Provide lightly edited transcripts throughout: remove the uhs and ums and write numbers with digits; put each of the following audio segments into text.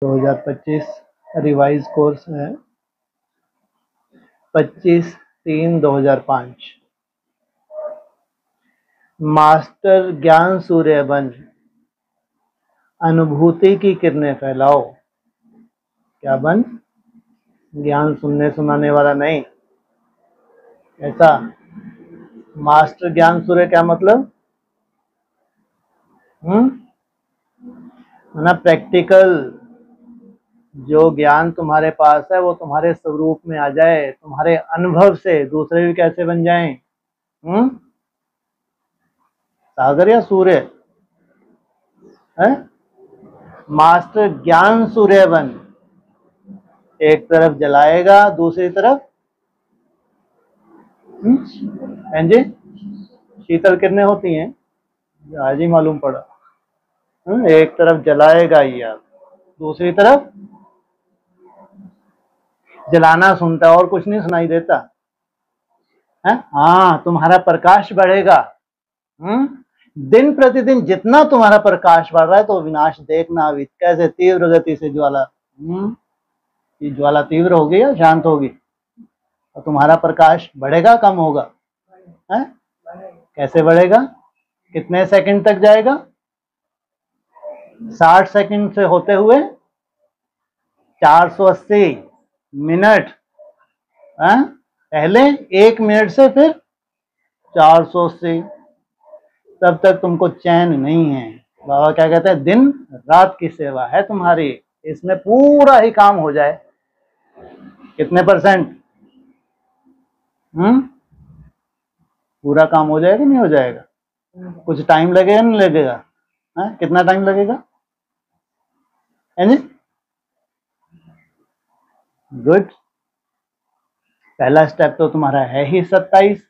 2025 revise course है 25/3/2005। Master ज्ञान सूर्य बन, अनुभूति की किरणें फैलाओ। क्या बन? ज्ञान सुनने सुनाने वाला नहीं, ऐसा। मास्टर ज्ञान सूर्य क्या मतलब? ना प्रैक्टिकल। जो ज्ञान तुम्हारे पास है वो तुम्हारे स्वरूप में आ जाए, तुम्हारे अनुभव से दूसरे भी कैसे बन जाएं? सागर या सूर्य है? मास्टर ज्ञान सूर्य बन, एक तरफ जलाएगा दूसरी तरफ जी शीतल किरणें होती हैं, आज ही मालूम पड़ा। एक तरफ जलाएगा ही आप, दूसरी तरफ जलाना सुनता है और कुछ नहीं सुनाई देता है। हाँ, तुम्हारा प्रकाश बढ़ेगा। दिन प्रतिदिन जितना तुम्हारा प्रकाश बढ़ रहा है तो विनाश देखना अभी कैसे तीव्र गति से ज्वाला, ये ज्वाला तीव्र होगी या शांत होगी? और तुम्हारा प्रकाश बढ़ेगा कम होगा? है? कैसे बढ़ेगा? कितने सेकंड तक जाएगा? 60 सेकंड से होते हुए 480 मिनट। पहले 1 मिनट से फिर 480, तब तक तुमको चैन नहीं है। बाबा क्या कहते हैं? दिन रात की सेवा है तुम्हारी, इसमें पूरा ही काम हो जाए। कितने %? पूरा काम हो जाएगा नहीं हो जाएगा? कुछ टाइम लगेगा नहीं लगेगा? कितना टाइम लगेगा? गुड। पहला स्टेप तो तुम्हारा है ही 27।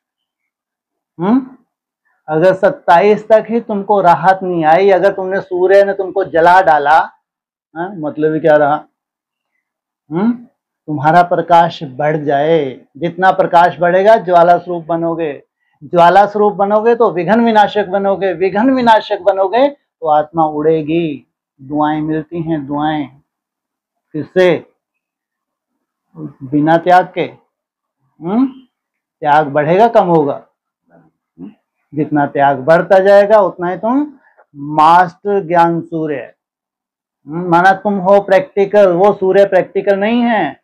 अगर 27 तक ही तुमको राहत नहीं आई, अगर तुमने सूर्य ने तुमको जला डाला, मतलब ही क्या रहा? तुम्हारा प्रकाश बढ़ जाए, जितना प्रकाश बढ़ेगा ज्वाला स्वरूप बनोगे, ज्वाला स्वरूप बनोगे तो विघ्न विनाशक बनोगे, विघ्न विनाशक बनोगे तो आत्मा उड़ेगी। दुआएं मिलती हैं, दुआएं किससे? बिना त्याग के। त्याग बढ़ेगा कम होगा? जितना त्याग बढ़ता जाएगा उतना ही तुम मास्टर ज्ञान सूर्य, माना तुम हो प्रैक्टिकल। वो सूर्य प्रैक्टिकल नहीं है,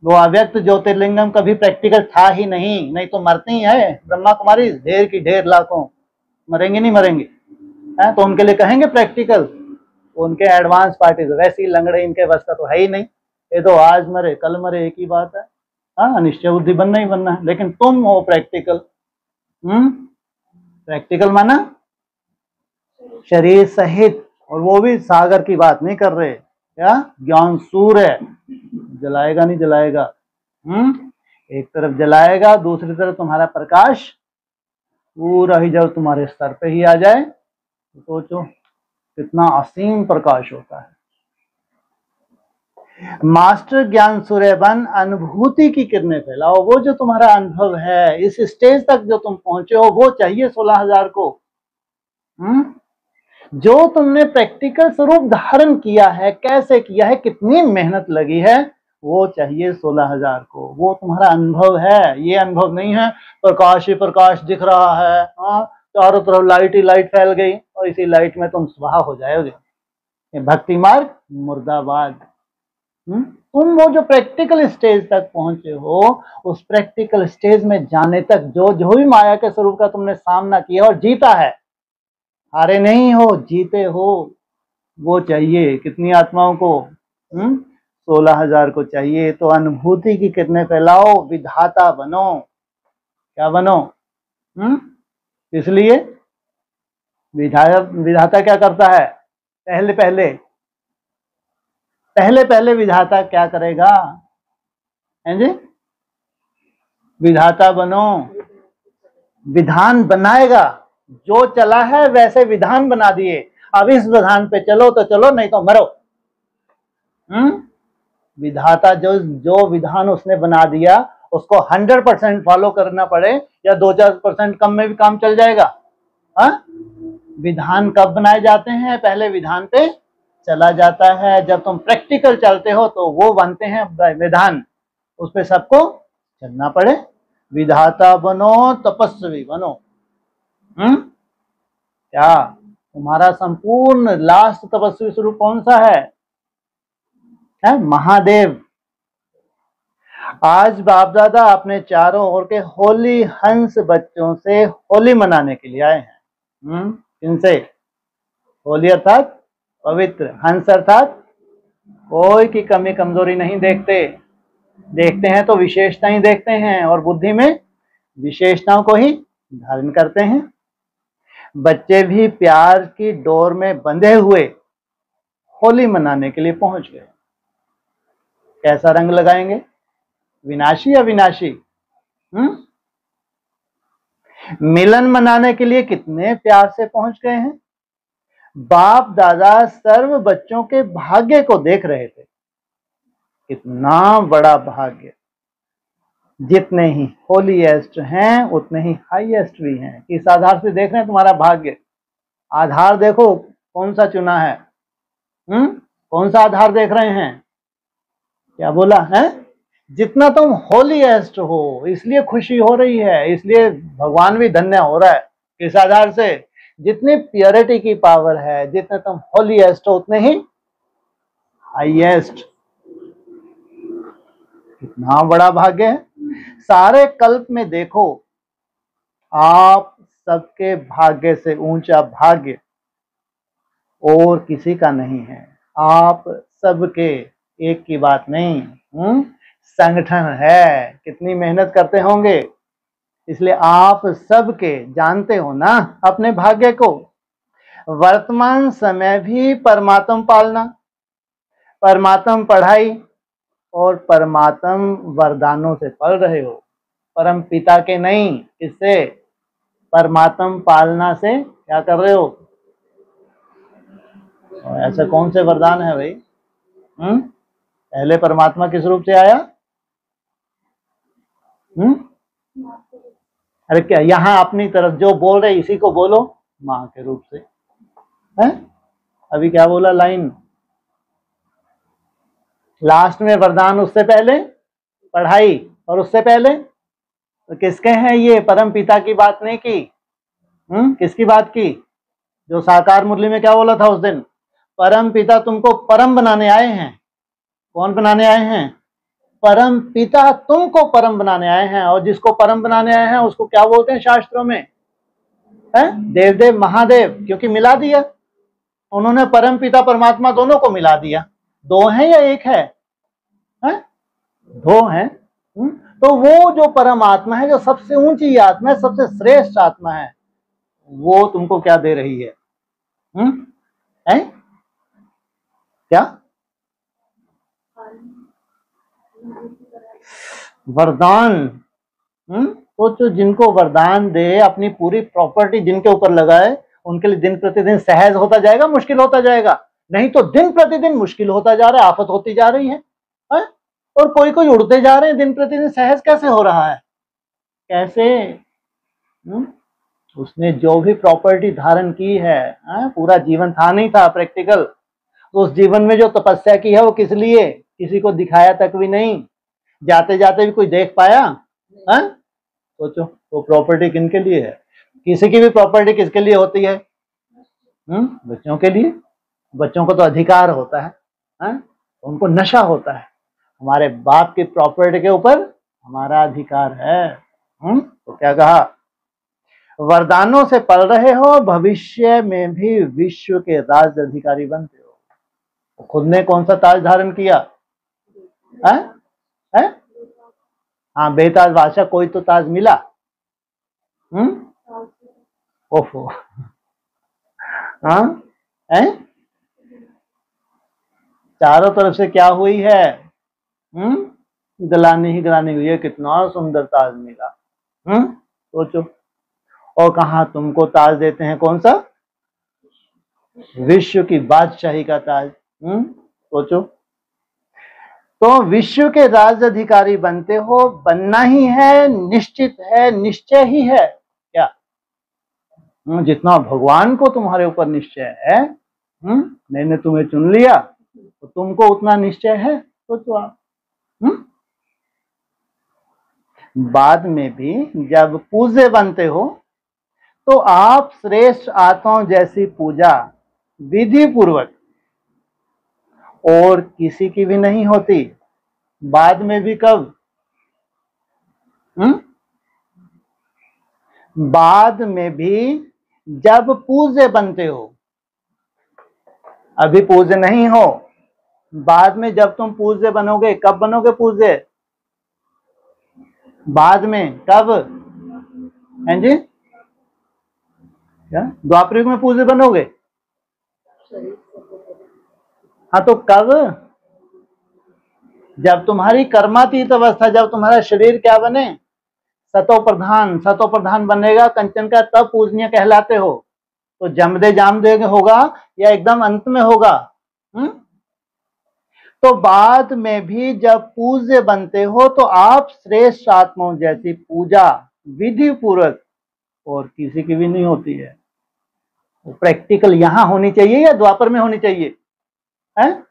वो अव्यक्त ज्योतिर्लिंगम कभी प्रैक्टिकल था ही नहीं, नहीं तो मरती है ब्रह्मा कुमारी ढेर की ढेर लाखों, मरेंगे नहीं मरेंगे? तो उनके लिए कहेंगे प्रैक्टिकल? उनके एडवांस पार्टी वैसी लंगड़े, इनके बस का तो है ही नहीं। ये तो आज मरे कल मरे एक ही बात है। निश्चय बुद्धि बनना ही बनना है, लेकिन तुम हो प्रैक्टिकल। प्रैक्टिकल माना शरीर सहित, और वो भी सागर की बात नहीं कर रहे। क्या? ज्ञान सूर्य जलाएगा नहीं जलाएगा? एक तरफ जलाएगा, दूसरी तरफ तुम्हारा प्रकाश पूरा ही जब तुम्हारे स्तर पे ही आ जाए तो सोचो कितना असीम प्रकाश होता है। मास्टर ज्ञान सूर्य बन, अनुभूति की किरणें फैलाओ। वो जो तुम्हारा अनुभव है, इस स्टेज तक जो तुम पहुंचे हो, वो चाहिए 16,000 को। जो तुमने प्रैक्टिकल स्वरूप धारण किया है, कैसे किया है, कितनी मेहनत लगी है, वो चाहिए 16,000 को। वो तुम्हारा अनुभव है, ये अनुभव नहीं है प्रकाश ही प्रकाश दिख रहा है, चारों तरफ लाइट ही लाइट फैल गई और इसी लाइट में तुम स्वाहा हो जाओगे। ये भक्ति मार्ग मुर्दाबाद। तुम वो जो प्रैक्टिकल स्टेज तक पहुंचे हो, उस प्रैक्टिकल स्टेज में जाने तक जो जो भी माया के स्वरूप का तुमने सामना किया और जीता है, हारे नहीं हो, जीते हो, वो चाहिए। कितनी आत्माओं को? 16,000 को चाहिए। तो अनुभूति की किरणें फैलाओ, विधाता बनो। क्या बनो? इसलिए विधाता क्या करता है? पहले पहले विधाता क्या करेगा? हैं जी? विधाता बनो, विधान बनाएगा। जो चला है वैसे विधान बना दिए, अब इस विधान पे चलो तो चलो, नहीं तो मरो। विधाता जो विधान उसने बना दिया उसको 100% फॉलो करना पड़े या 2-4% कम में भी काम चल जाएगा। विधान कब बनाए जाते हैं? पहले विधान पे चला जाता है। जब तुम प्रैक्टिकल चलते हो तो वो बनते हैं विधान, उस पे सबको चलना पड़े। विधाता बनो तपस्वी बनो। क्या तुम्हारा संपूर्ण लास्ट तपस्वी स्वरूप कौन सा है? महादेव। आज बाप दादा अपने चारों ओर के होली हंस बच्चों से होली मनाने के लिए आए हैं। किनसे? होली अर्थात पवित्र, हंस अर्थात कोई की कमी कमजोरी नहीं देखते, देखते हैं तो विशेषता ही देखते हैं और बुद्धि में विशेषताओं को ही धारण करते हैं। बच्चे भी प्यार की डोर में बंधे हुए होली मनाने के लिए पहुंच गए। कैसा रंग लगाएंगे? विनाशी या विनाशी? मिलन मनाने के लिए कितने प्यार से पहुंच गए हैं। बाप दादा सर्व बच्चों के भाग्य को देख रहे थे। कितना बड़ा भाग्य। जितने ही होलीएस्ट हैं उतने ही हाईएस्ट भी हैं। किस आधार से देख रहे हैं तुम्हारा भाग्य? आधार देखो कौन सा चुना है। कौन सा आधार देख रहे हैं? क्या बोला है? जितना तुम होलीएस्ट हो इसलिए खुशी हो रही है, इसलिए भगवान भी धन्य हो रहा है। किस आधार से? जितनी प्योरिटी की पावर है, जितने तुम होलीएस्ट हो उतने ही हाईएस्ट। कितना बड़ा भाग्य है। सारे कल्प में देखो, आप सबके भाग्य से ऊंचा भाग्य और किसी का नहीं है। आप सबके, एक की बात नहीं, संगठन है। कितनी मेहनत करते होंगे, इसलिए आप सबके जानते हो ना अपने भाग्य को। वर्तमान समय भी परमात्म पालना, परमात्म पढ़ाई और परमात्म वरदानों से पढ़ रहे हो। परम पिता के नहीं, इससे परमात्म पालना से क्या कर रहे हो? ऐसे कौन से वरदान है भाई? पहले परमात्मा किस रूप से आया? अरे क्या यहाँ अपनी तरफ जो बोल रहे इसी को बोलो, माँ के रूप से है। अभी क्या बोला लाइन? लास्ट में वरदान, उससे पहले पढ़ाई और उससे पहले तो किसके हैं ये? परम पिता की बात नहीं की। किसकी बात की? जो साकार मुरली में क्या बोला था उस दिन? परम पिता तुमको परम बनाने आए हैं। कौन बनाने आए हैं? परम पिता तुमको परम बनाने आए हैं। और जिसको परम बनाने आए हैं उसको क्या बोलते हैं शास्त्रों में? है देवदेव महादेव, क्योंकि मिला दिया उन्होंने। परम पिता परमात्मा दोनों को मिला दिया। दो हैं या एक है? दो हैं। तो वो जो परमात्मा है, जो सबसे ऊंची आत्मा है, सबसे श्रेष्ठ आत्मा है, वो तुमको क्या दे रही है? क्या? वरदान। तो जिनको वरदान दे, अपनी पूरी प्रॉपर्टी जिनके ऊपर लगाए, उनके लिए दिन प्रतिदिन सहज होता जाएगा, मुश्किल होता जाएगा? नहीं तो दिन प्रतिदिन मुश्किल होता जा रहा है, आफत होती जा रही है। और कोई कोई उड़ते जा रहे हैं दिन प्रतिदिन। सहज कैसे हो रहा है? कैसे? उसने जो भी प्रॉपर्टी धारण की है, पूरा जीवन था नहीं था प्रैक्टिकल, तो उस जीवन में जो तपस्या की है वो किस लिए? किसी को दिखाया तक भी नहीं। जाते जाते भी कोई देख पाया? सोचो, वो प्रॉपर्टी किनके लिए है? किसी की भी प्रॉपर्टी किसके लिए होती है? बच्चों के लिए। बच्चों को तो अधिकार होता है, उनको नशा होता है। हमारे बाप की प्रॉपर्टी के ऊपर हमारा अधिकार है। तो क्या कहा? वरदानों से पल रहे हो, भविष्य में भी विश्व के राज अधिकारी बनते हो। खुद ने कौन सा ताज धारण किया? हाँ, बेताज बादशाह। कोई तो ताज मिला। ओफो। चारों तरफ से क्या हुई है? गलानी ही गलानी हुई है। कितना सुंदर ताज मिला। सोचो। और कहा तुमको ताज देते हैं? कौन सा? विश्व की बादशाही का ताज। सोचो। तो विश्व के राज अधिकारी बनते हो, बनना ही है, निश्चित है, निश्चय ही है। क्या? जितना भगवान को तुम्हारे ऊपर निश्चय है, मैंने तुम्हें चुन लिया तो तुमको उतना निश्चय है तो आप बाद में भी जब पूज्य बनते हो तो आप श्रेष्ठ आत्माओं जैसी पूजा विधि पूर्वक और किसी की भी नहीं होती। बाद में भी कब? बाद में भी जब पूज्य बनते हो, अभी पूज्य नहीं हो, बाद में जब तुम पूज्य बनोगे, कब बनोगे पूज्य? बाद में कब? हैं जी? क्या द्वापर युग में पूज्य बनोगे? हाँ तो कब? जब तुम्हारी कर्मातीत अवस्था, जब तुम्हारा शरीर क्या बने? सतो प्रधान बनेगा कंचन का, तब पूजनीय कहलाते हो। तो जमदे जामदे होगा या एकदम अंत में होगा? तो बाद में भी जब पूज्य बनते हो तो आप श्रेष्ठ आत्माओं जैसी पूजा विधि पूर्वक और किसी की भी नहीं होती है। प्रैक्टिकल यहां होनी चाहिए या द्वापर में होनी चाहिए? है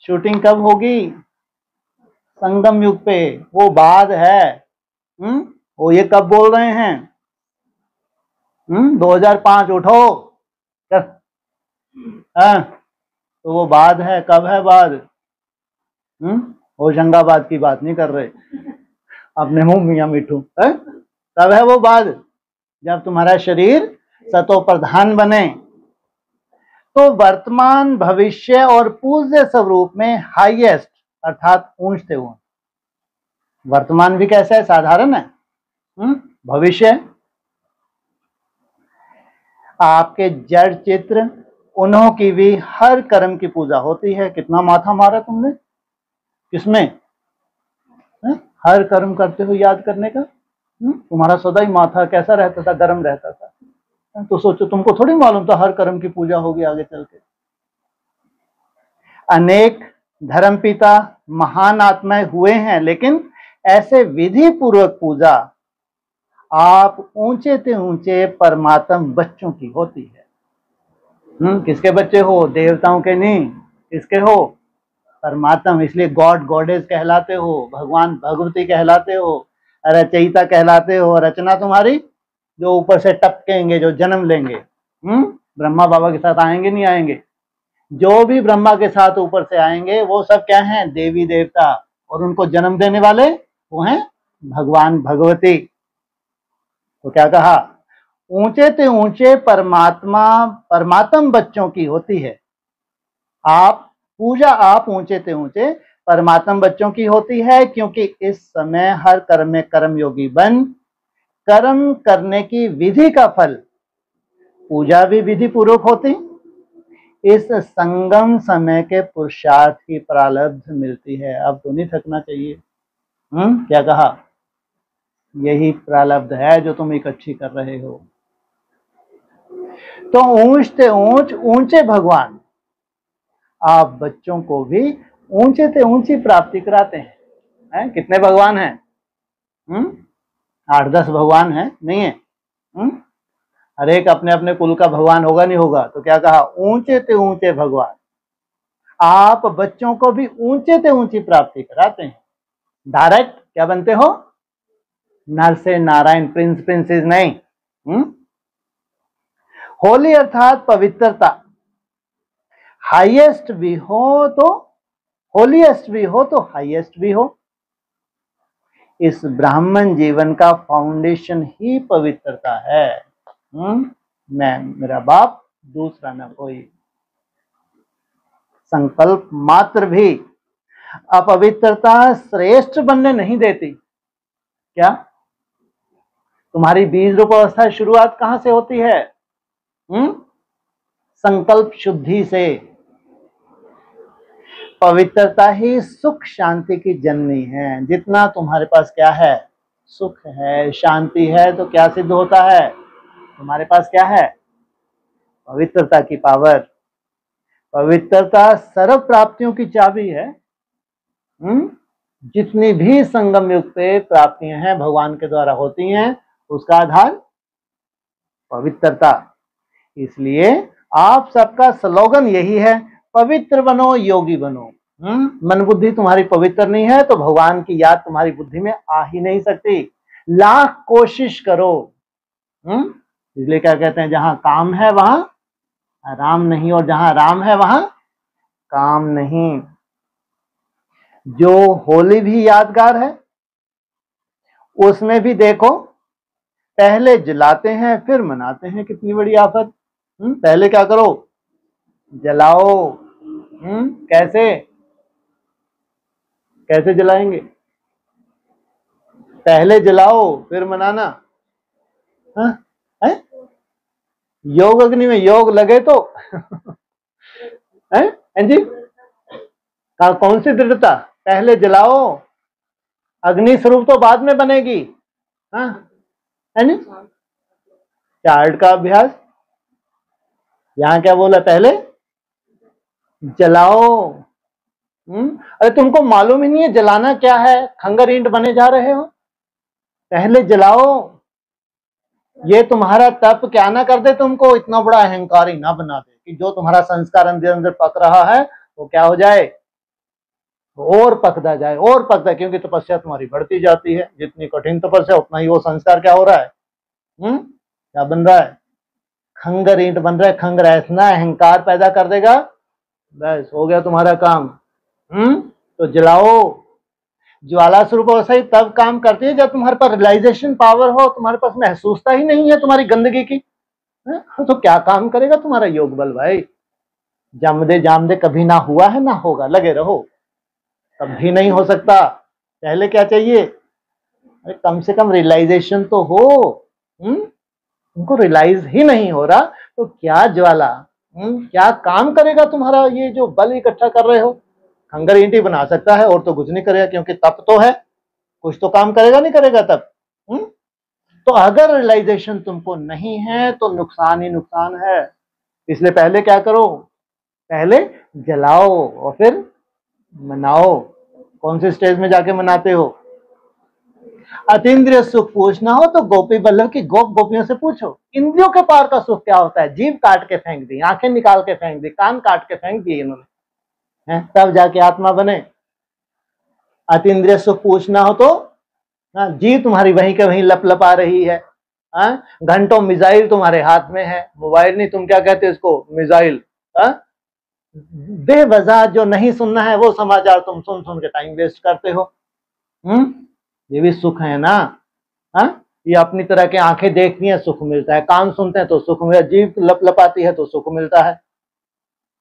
शूटिंग कब होगी? संगम युग पे। वो बाद है। वो ये कब बोल रहे हैं? 2005 उठो। तो वो बाद है। कब है बाद? होशंगाबाद की बात नहीं कर रहे अपने मुंह मियां मिठू है। तब है वो बाद जब तुम्हारा शरीर सतो प्रधान बने। तो वर्तमान भविष्य और पूज्य स्वरूप में हाईएस्ट अर्थात ऊंचते ऊंच। वर्तमान भी कैसा है? साधारण है। भविष्य आपके जड़ चित्र उन्हों की भी हर कर्म की पूजा होती है। कितना माथा मारा तुमने किसमें? हर कर्म करते हो याद करने का। तुम्हारा सदा ही माथा कैसा रहता था? गर्म रहता था। तो सोचो तुमको थोड़ी मालूम था हर कर्म की पूजा होगी आगे चल के। अनेक धर्मपिता महान आत्माएं हुए हैं, लेकिन ऐसे विधि पूर्वक पूजा आप ऊंचे से ऊंचे परमात्म बच्चों की होती है। किसके बच्चे हो? देवताओं के नहीं। किसके हो? परमात्म। इसलिए गॉड गॉडेस कहलाते हो, भगवान भगवती कहलाते हो, रचयिता कहलाते हो। रचना तुम्हारी जो ऊपर से टपकेंगे, जो जन्म लेंगे। ब्रह्मा बाबा के साथ आएंगे नहीं आएंगे? जो भी ब्रह्मा के साथ ऊपर से आएंगे वो सब क्या हैं? देवी देवता। और उनको जन्म देने वाले वो हैं भगवान भगवती। तो क्या कहा? ऊंचे से ऊंचे परमात्म बच्चों की होती है। आप पूजा आप ऊंचे से ऊंचे परमात्म बच्चों की होती है, क्योंकि इस समय हर कर्म में कर्मयोगी बन कर्म करने की विधि का फल पूजा भी विधि पूर्वक होती। इस संगम समय के पुरुषार्थ की प्रारब्ध मिलती है। अब तो नहीं थकना चाहिए। क्या कहा? यही प्रारब्ध है जो तुम इकट्ठी कर रहे हो। तो ऊंच से ऊंचे भगवान आप बच्चों को भी ऊंचे से ऊंची प्राप्ति कराते हैं। कितने भगवान हैं? 8-10 भगवान हैं? नहीं है? हर एक अपने अपने कुल का भगवान होगा नहीं होगा? तो क्या कहा? ऊंचे से ऊंचे भगवान आप बच्चों को भी ऊंचे से ऊंची प्राप्ति कराते हैं। डायरेक्ट क्या बनते हो? नर से नारायण, प्रिंस प्रिंसेस नहीं। होली अर्थात पवित्रता। हाईएस्ट भी हो तो होलीएस्ट भी हो तो हाईएस्ट भी हो। इस ब्राह्मण जीवन का फाउंडेशन ही पवित्रता है। मैं मेरा बाप दूसरा न कोई। संकल्प मात्र भी अपवित्रता श्रेष्ठ बनने नहीं देती। क्या तुम्हारी बीज रूप अवस्था शुरुआत कहां से होती है? संकल्प शुद्धि से। पवित्रता ही सुख शांति की जननी है। जितना तुम्हारे पास क्या है? सुख है, शांति है, तो क्या सिद्ध होता है? तुम्हारे पास क्या है? पवित्रता की पावर। पवित्रता सर्व प्राप्तियों की चाबी है। जितनी भी संगम युग पे प्राप्तियां हैं भगवान के द्वारा होती हैं, उसका आधार पवित्रता। इसलिए आप सबका स्लोगन यही है, पवित्र बनो योगी बनो। मन बुद्धि तुम्हारी पवित्र नहीं है तो भगवान की याद तुम्हारी बुद्धि में आ ही नहीं सकती, लाख कोशिश करो। इसलिए क्या कहते हैं, जहां काम है वहां राम नहीं, और जहां राम है वहां काम नहीं। जो होली भी यादगार है, उसमें भी देखो पहले जलाते हैं फिर मनाते हैं, कितनी बड़ी आफत। पहले क्या करो, जलाओ। कैसे कैसे जलाएंगे, पहले जलाओ फिर मनाना। हाँ? है? योग अग्नि में योग लगे तो है जी, कौन सी दृढ़ता, पहले जलाओ, अग्नि स्वरूप तो बाद में बनेगी। हाँ है नी, चार्ट का अभ्यास। यहां क्या बोला, पहले जलाओ। अरे तुमको मालूम ही नहीं है जलाना क्या है, खंगर ईंट बने जा रहे हो। पहले जलाओ, ये तुम्हारा तप क्या ना कर दे, तुमको इतना बड़ा अहंकारी ना बना दे कि जो तुम्हारा संस्कार अंदर अंदर पक रहा है वो क्या हो जाए, और पकता जाए और पकता है, क्योंकि तपस्या तुम्हारी बढ़ती जाती है। जितनी कठिन तपस्या उतना ही वो संस्कार क्या हो रहा है, क्या बन रहा है, खंगर ईंट बन रहा है। खंगर ऐसा अहंकार पैदा कर देगा, बस हो गया तुम्हारा काम। तो जलाओ, ज्वाला स्वरूप अवस्था ही तब काम करती है जब तुम्हारे पास रियलाइजेशन पावर हो, तुम्हारे पास महसूसता ही नहीं है तुम्हारी गंदगी की, तो क्या काम करेगा तुम्हारा योग बल भाई। जमदे जामदे कभी ना हुआ है ना होगा, लगे रहो, कभी नहीं हो सकता। पहले क्या चाहिए, अरे कम से कम रियलाइजेशन तो हो। तुमको रियलाइज ही नहीं हो रहा तो क्या ज्वाला, क्या काम करेगा तुम्हारा ये जो बल इकट्ठा कर रहे हो। खंगर ईंटी बना सकता है और तो कुछ नहीं करेगा, क्योंकि तप तो है, कुछ तो काम करेगा नहीं करेगा तब। तो अगर रियलाइजेशन तुमको नहीं है तो नुकसान ही नुकसान है। इसलिए पहले क्या करो, पहले जलाओ और फिर मनाओ। कौन से स्टेज में जाके मनाते हो, अतीन्द्रिय सुख पूछना हो तो गोपी बल्लभ की गोप गोपियों से पूछो। इंद्रियों के पार का सुख क्या होता है, जीभ काट के फेंक दी, आंखें निकाल के फेंक दी, कान काट के फेंक दिए इन्होंने, है तब जाके आत्मा बने। अतीन्द्रिय सुख पूछना हो तो जीव तुम्हारी वहीं के वहीं लप लपा रही है, घंटों मिसाइल तुम्हारे हाथ में है, मोबाइल नहीं, तुम क्या कहते हो इसको, मिसाइल। बेवजह जो नहीं सुनना है वो समाचार तुम सुन सुन के टाइम वेस्ट करते हो। ये भी सुख है ना। ये अपनी तरह के आंखें देखती हैं सुख मिलता है, कान सुनते हैं तो सुख मिलता है, जीभ लप लपाती है तो सुख मिलता है,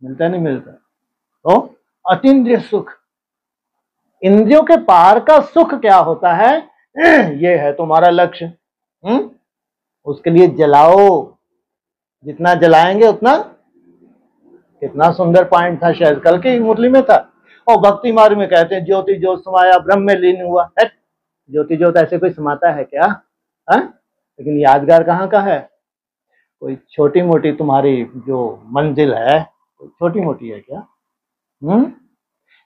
मिलता नहीं मिलता। तो अतीन्द्रिय सुख, इंद्रियों के पार का सुख क्या होता है, ये है तुम्हारा लक्ष्य। उसके लिए जलाओ, जितना जलाएंगे उतना, कितना सुंदर पॉइंट था, शायद कल की मुरली में था। और भक्ति मार्ग में कहते हैं ज्योति ज्योत समाया ब्रह्म में लीन हुआ। ज्योति ज्योत ऐसे कोई समाता है क्या, लेकिन यादगार कहाँ का है। कोई छोटी मोटी तुम्हारी जो मंजिल है छोटी मोटी है क्या,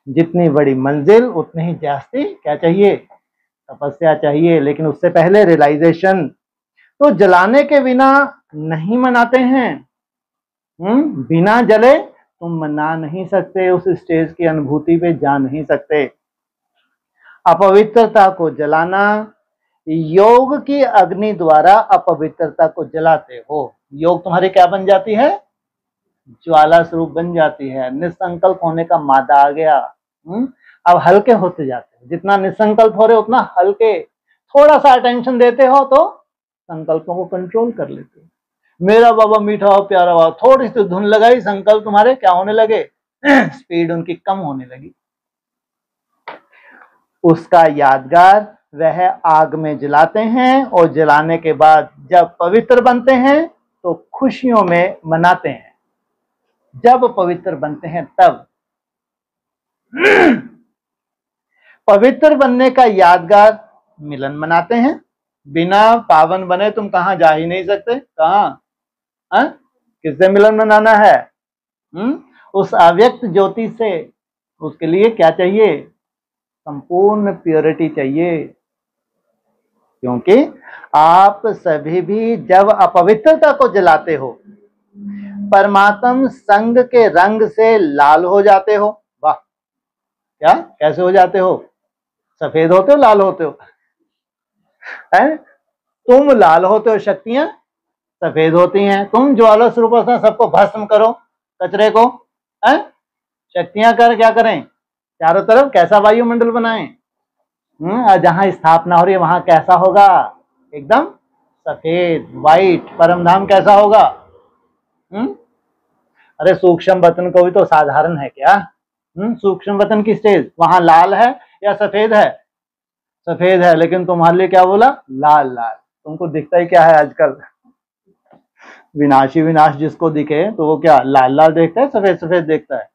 जितनी बड़ी मंजिल उतनी ही जास्ती क्या चाहिए, तपस्या चाहिए। लेकिन उससे पहले रियलाइजेशन। तो जलाने के बिना नहीं मनाते हैं, बिना जले तुम मना नहीं सकते, उस स्टेज की अनुभूति पे जा नहीं सकते। अपवित्रता को जलाना, योग की अग्नि द्वारा अपवित्रता को जलाते हो, योग तुम्हारी क्या बन जाती है, ज्वाला स्वरूप बन जाती है। निसंकल्प होने का मादा आ गया। अब हल्के होते जाते हैं, जितना निसंकल्प हो रहे उतना हल्के। थोड़ा सा अटेंशन देते हो तो संकल्पों को कंट्रोल कर लेते हो। मेरा बाबा मीठा हो प्यारा बाबा, थोड़ी सी धुन लगाई, संकल्प तुम्हारे क्या होने लगे, स्पीड उनकी कम होने लगी। उसका यादगार वह आग में जलाते हैं, और जलाने के बाद जब पवित्र बनते हैं तो खुशियों में मनाते हैं। जब पवित्र बनते हैं तब पवित्र बनने का यादगार मिलन मनाते हैं। बिना पावन बने तुम कहां जा ही नहीं सकते, कहां, किससे मिलन मनाना है, उस अव्यक्त ज्योति से। उसके लिए क्या चाहिए, संपूर्ण प्योरिटी चाहिए। क्योंकि आप सभी भी जब अपवित्रता को जलाते हो परमात्म संग के रंग से लाल हो जाते हो। वाह, क्या कैसे हो जाते हो? सफेद होते हो, लाल होते हो? है, तुम लाल होते हो, शक्तियां सफेद होती हैं। तुम ज्वाला स्वरूप से सबको भस्म करो, कचरे को, है, शक्तियां कर क्या करें? चारों तरफ कैसा वायुमंडल बनाएं? जहां स्थापना हो रही है वहां कैसा होगा? एकदम सफेद, वाइट। परम धाम कैसा होगा? अरे सूक्ष्म वतन को भी तो साधारण है क्या? सूक्ष्म वतन की स्टेज वहां लाल है या सफेद है? सफेद है, लेकिन तुम्हारे लिए क्या बोला? लाल लाल। तुमको दिखता ही क्या है आजकल? विनाशी विनाश जिसको दिखे तो वो क्या लाल लाल देखता है, सफेद सफेद देखता है?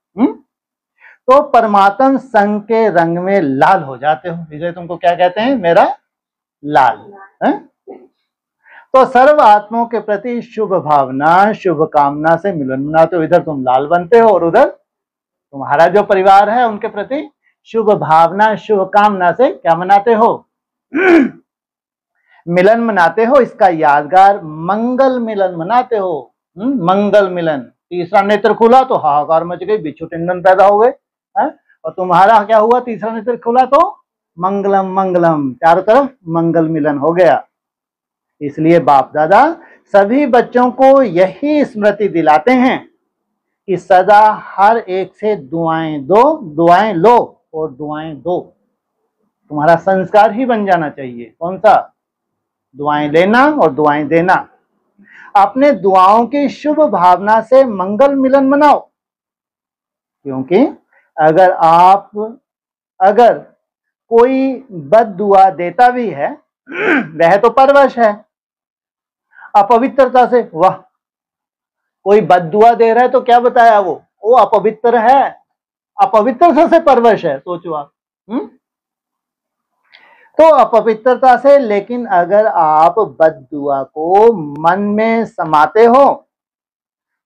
तो परमात्म संग के रंग में लाल हो जाते हो, इसे तुमको क्या कहते हैं? मेरा लाल है? तो सर्व आत्माओं के प्रति शुभ भावना, शुभ कामना से मिलन मनाते हो। इधर तुम लाल बनते हो और उधर तुम्हारा जो परिवार है उनके प्रति शुभ भावना, शुभ कामना से क्या मनाते हो? मिलन मनाते हो। इसका यादगार मंगल मिलन मनाते हो। मंगल मिलन। तीसरा नेत्र खुला तो हाहाकार मच गई, बिच्छू टिंडन पैदा हो गए, और तुम्हारा क्या हुआ? तीसरा नेत्र खुला तो मंगलम मंगलम, चारों तरफ मंगल मिलन हो गया। इसलिए बाप दादा सभी बच्चों को यही स्मृति दिलाते हैं कि सदा हर एक से दुआएं दो, दुआएं लो और दुआएं दो। तुम्हारा संस्कार ही बन जाना चाहिए। कौन सा? दुआएं लेना और दुआएं देना। अपने दुआओं की शुभ भावना से मंगल मिलन मनाओ, क्योंकि अगर कोई बद दुआ देता भी है वह तो परवश है अपवित्रता से। वाह, कोई बद दुआ दे रहा है तो क्या बताया? वो अपवित्र है, अपवित्रता से परवश है। सोचो आप। तो अपवित्रता से। लेकिन अगर आप बद दुआ को मन में समाते हो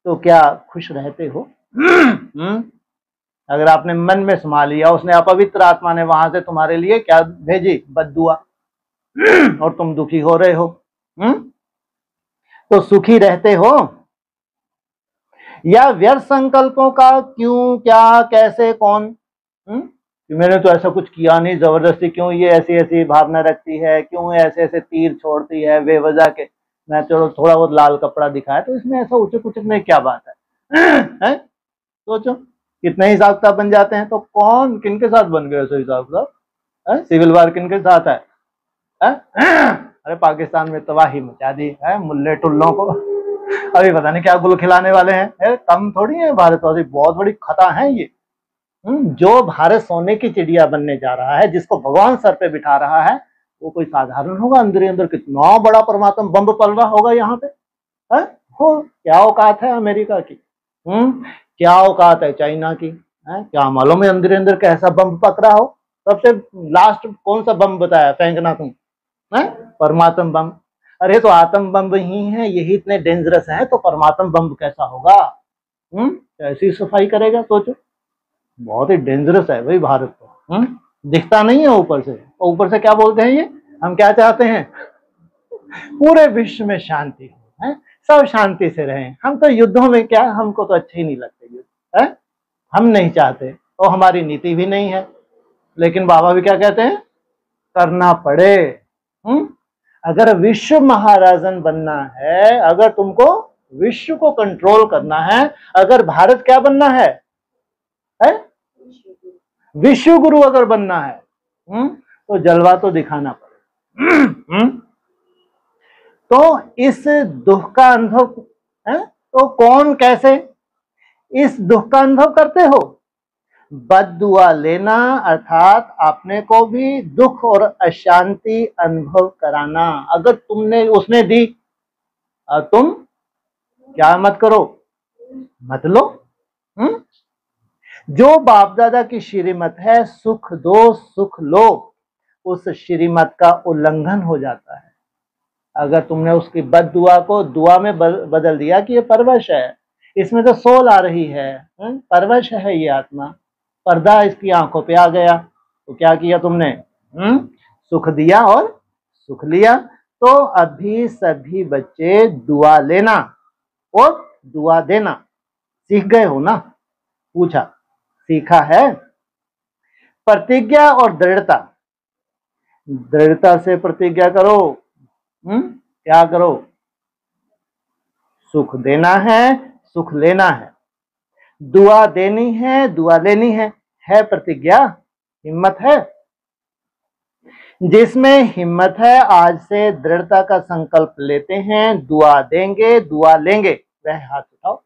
तो क्या खुश रहते हो? अगर आपने मन में समा लिया, उसने अपवित्र आत्मा ने वहां से तुम्हारे लिए क्या भेजी? बद दुआ, और तुम दुखी हो रहे हो। तो सुखी रहते हो या व्यर्थ संकल्पों का क्यों, क्या, कैसे, कौन? मैंने तो ऐसा कुछ किया नहीं, जबरदस्ती क्यों ये ऐसी ऐसी भावना रखती है, क्यों ऐसे ऐसे तीर छोड़ती है बेवजह के? मैं चलो थोड़ा बहुत लाल कपड़ा दिखाया तो इसमें ऐसा उचक उचक में क्या बात है? सोचो कितने हिसाब किताब बन जाते हैं। तो कौन किनके साथ बन गए ऐसे हिसाब किताब? सिविल वार किनके साथ है? अरे पाकिस्तान में तबाही मचा दी है मुल्ले टुल्लों को। अभी पता नहीं क्या गुल खिलाने वाले हैं। कम थोड़ी है भारतवासी, बहुत बड़ी खता है ये। जो भारत सोने की चिड़िया बनने जा रहा है, जिसको भगवान सर पे बिठा रहा है, वो कोई साधारण होगा? अंदर अंदर कितना बड़ा परमात्मा बम पल रहा होगा यहाँ पे। क्या औकात है अमेरिका की? क्या औकात है चाइना की? क्या मालूम है अंदर अंदर कैसा बम पक रहा हो? सबसे लास्ट कौन सा बम बताया फेंकना तुम? परमात्म बम। अरे तो आत्म बम ही है, यही इतने डेंजरस है, तो परमात्म बम कैसा होगा? कैसी सफाई करेगा? सोचो, बहुत ही डेंजरस है भाई भारत तो। दिखता नहीं है ऊपर से, और ऊपर से क्या बोलते हैं ये? हम क्या चाहते हैं? पूरे विश्व में शांति हो, सब शांति से रहें। हम तो युद्धों में क्या, हमको तो अच्छे ही नहीं लगते युद्ध, हम नहीं चाहते, और हमारी नीति भी नहीं है। लेकिन बाबा भी क्या कहते हैं? करना पड़े। अगर विश्व महाराजन बनना है, अगर तुमको विश्व को कंट्रोल करना है, अगर भारत क्या बनना है? विश्व गुरु अगर बनना है, तो जलवा तो दिखाना पड़े। तो इस दुख का अनुभव है, तो कौन कैसे इस दुख का अनुभव करते हो? बद दुआ लेना अर्थात अपने को भी दुख और अशांति अनुभव कराना। अगर तुमने उसने दी, तुम क्या मत करो? मत लो। जो बाप दादा की श्रीमत है, सुख दो सुख लो, उस श्रीमत का उल्लंघन हो जाता है। अगर तुमने उसकी बद दुआ को दुआ में बदल दिया कि ये परवश है, इसमें तो सोल आ रही है, परवश है ये आत्मा, पर्दा इसकी आंखों पे आ गया, तो क्या किया तुमने? सुख दिया और सुख लिया। तो अभी सभी बच्चे दुआ लेना और दुआ देना सीख गए हो ना? पूछा, सीखा है। प्रतिज्ञा और दृढ़ता, दृढ़ता से प्रतिज्ञा करो। क्या करो? सुख देना है, सुख लेना है, दुआ देनी है, दुआ लेनी है प्रतिज्ञा, हिम्मत है। जिसमें हिम्मत है आज से दृढ़ता का संकल्प लेते हैं, दुआ देंगे, दुआ लेंगे, वह हाथ उठाओ।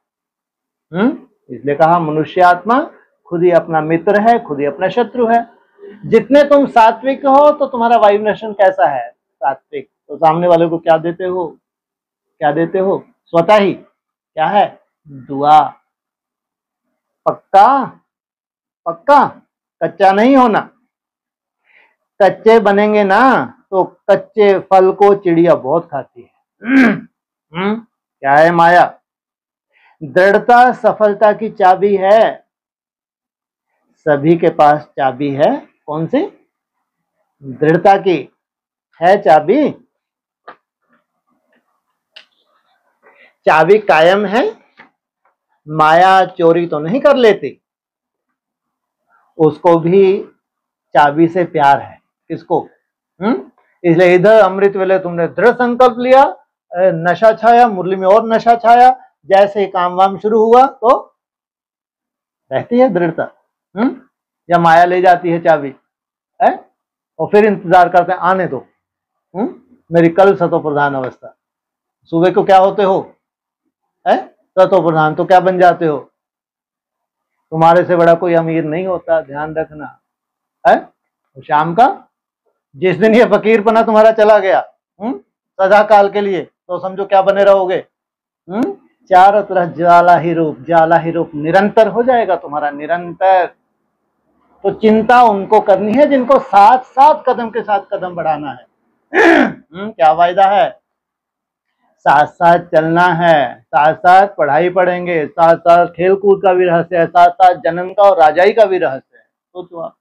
इसलिए कहा मनुष्य आत्मा खुद ही अपना मित्र है, खुद ही अपना शत्रु है। जितने तुम सात्विक हो तो तुम्हारा वाइब्रेशन कैसा है? सात्विक। तो सामने वाले को क्या देते हो? क्या देते हो? स्वतः ही क्या है? दुआ। पक्का? पक्का? कच्चा नहीं होना। कच्चे बनेंगे ना तो कच्चे फल को चिड़िया बहुत खाती है। क्या है? माया। दृढ़ता सफलता की चाबी है। सभी के पास चाबी है। कौन सी? दृढ़ता की है चाबी। चाबी कायम है, माया चोरी तो नहीं कर लेती। उसको भी चाबी से प्यार है। किसको? इसलिए इधर अमृत वेले तुमने दृढ़ संकल्प लिया, नशा छाया, मुरली में और नशा छाया, जैसे ही काम वाम शुरू हुआ तो रहती है दृढ़ता, या माया ले जाती है चाबी है, और फिर इंतजार करते हैं आने दो, मेरी कल सतो प्रधान अवस्था। सुबह को क्या होते हो? है सतो प्रधान, तो क्या बन जाते हो? तुम्हारे से बड़ा कोई अमीर नहीं होता, ध्यान रखना है। शाम का जिस दिन ये फकीरपना तुम्हारा चला गया सदा काल के लिए, तो समझो क्या बने रहोगे? चारों तरफ ज्वाला ही रूप निरंतर हो जाएगा तुम्हारा, निरंतर। तो चिंता उनको करनी है जिनको साथ साथ कदम के साथ कदम बढ़ाना है। क्या वायदा है? साथ साथ चलना है, साथ साथ पढ़ाई पढ़ेंगे, साथ साथ खेल कूद का भी रहस्य है, साथ साथ जन्म का और राजाई का भी रहस्य है। सोचो आप।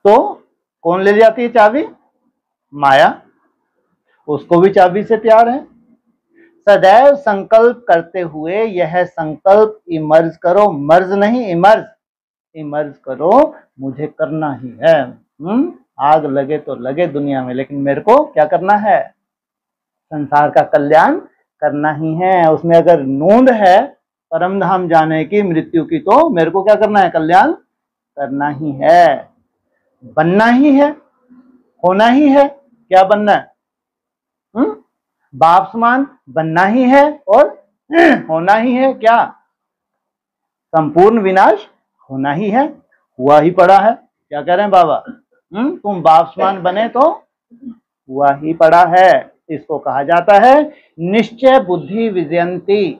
तो कौन ले जाती है चाबी? माया। उसको भी चाबी से प्यार है। सदैव संकल्प करते हुए यह संकल्प इमर्ज करो, मर्ज नहीं, इमर्ज करो, मुझे करना ही है। आग लगे तो लगे दुनिया में, लेकिन मेरे को क्या करना है? संसार का कल्याण करना ही है। उसमें अगर नोंद है परम धाम जाने की, मृत्यु की, तो मेरे को क्या करना है? कल्याण करना ही है, बनना ही है, होना ही है। क्या बनना है? बाप समान बनना ही है और होना ही है। क्या? संपूर्ण विनाश होना ही है, हुआ ही पड़ा है। क्या कह रहे हैं बाबा? तुम बाप समान बने तो हुआ ही पड़ा है। इसको कहा जाता है निश्चय बुद्धि विजयंती।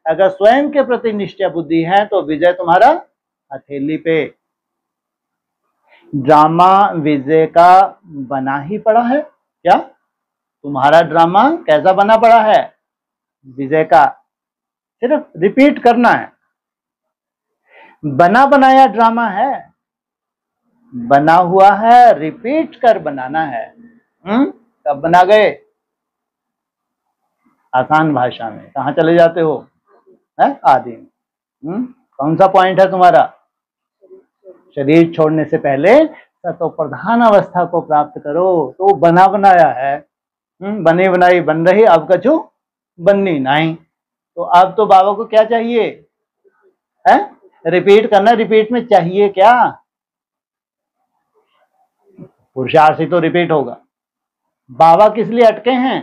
अगर स्वयं के प्रति निश्चय बुद्धि है तो विजय तुम्हारा हथेली पे। ड्रामा विजय का बना ही पड़ा है। क्या? तुम्हारा ड्रामा कैसा बना पड़ा है? विजय का। सिर्फ रिपीट करना है। बना बनाया ड्रामा है, बना हुआ है, रिपीट कर बनाना है। कब बना गए? आसान भाषा में कहाँ चले जाते हो? है आदि में। कौन सा पॉइंट है तुम्हारा? शरीर छोड़ने से पहले सतो प्रधान अवस्था को प्राप्त करो। तो बना बनाया है, बनी बनाई बन रही, अब कछु बननी नहीं। तो अब तो बाबा को क्या चाहिए? है रिपीट करना। रिपीट में चाहिए क्या? पुरुषार्थ से तो रिपीट होगा। बाबा किस लिए अटके हैं?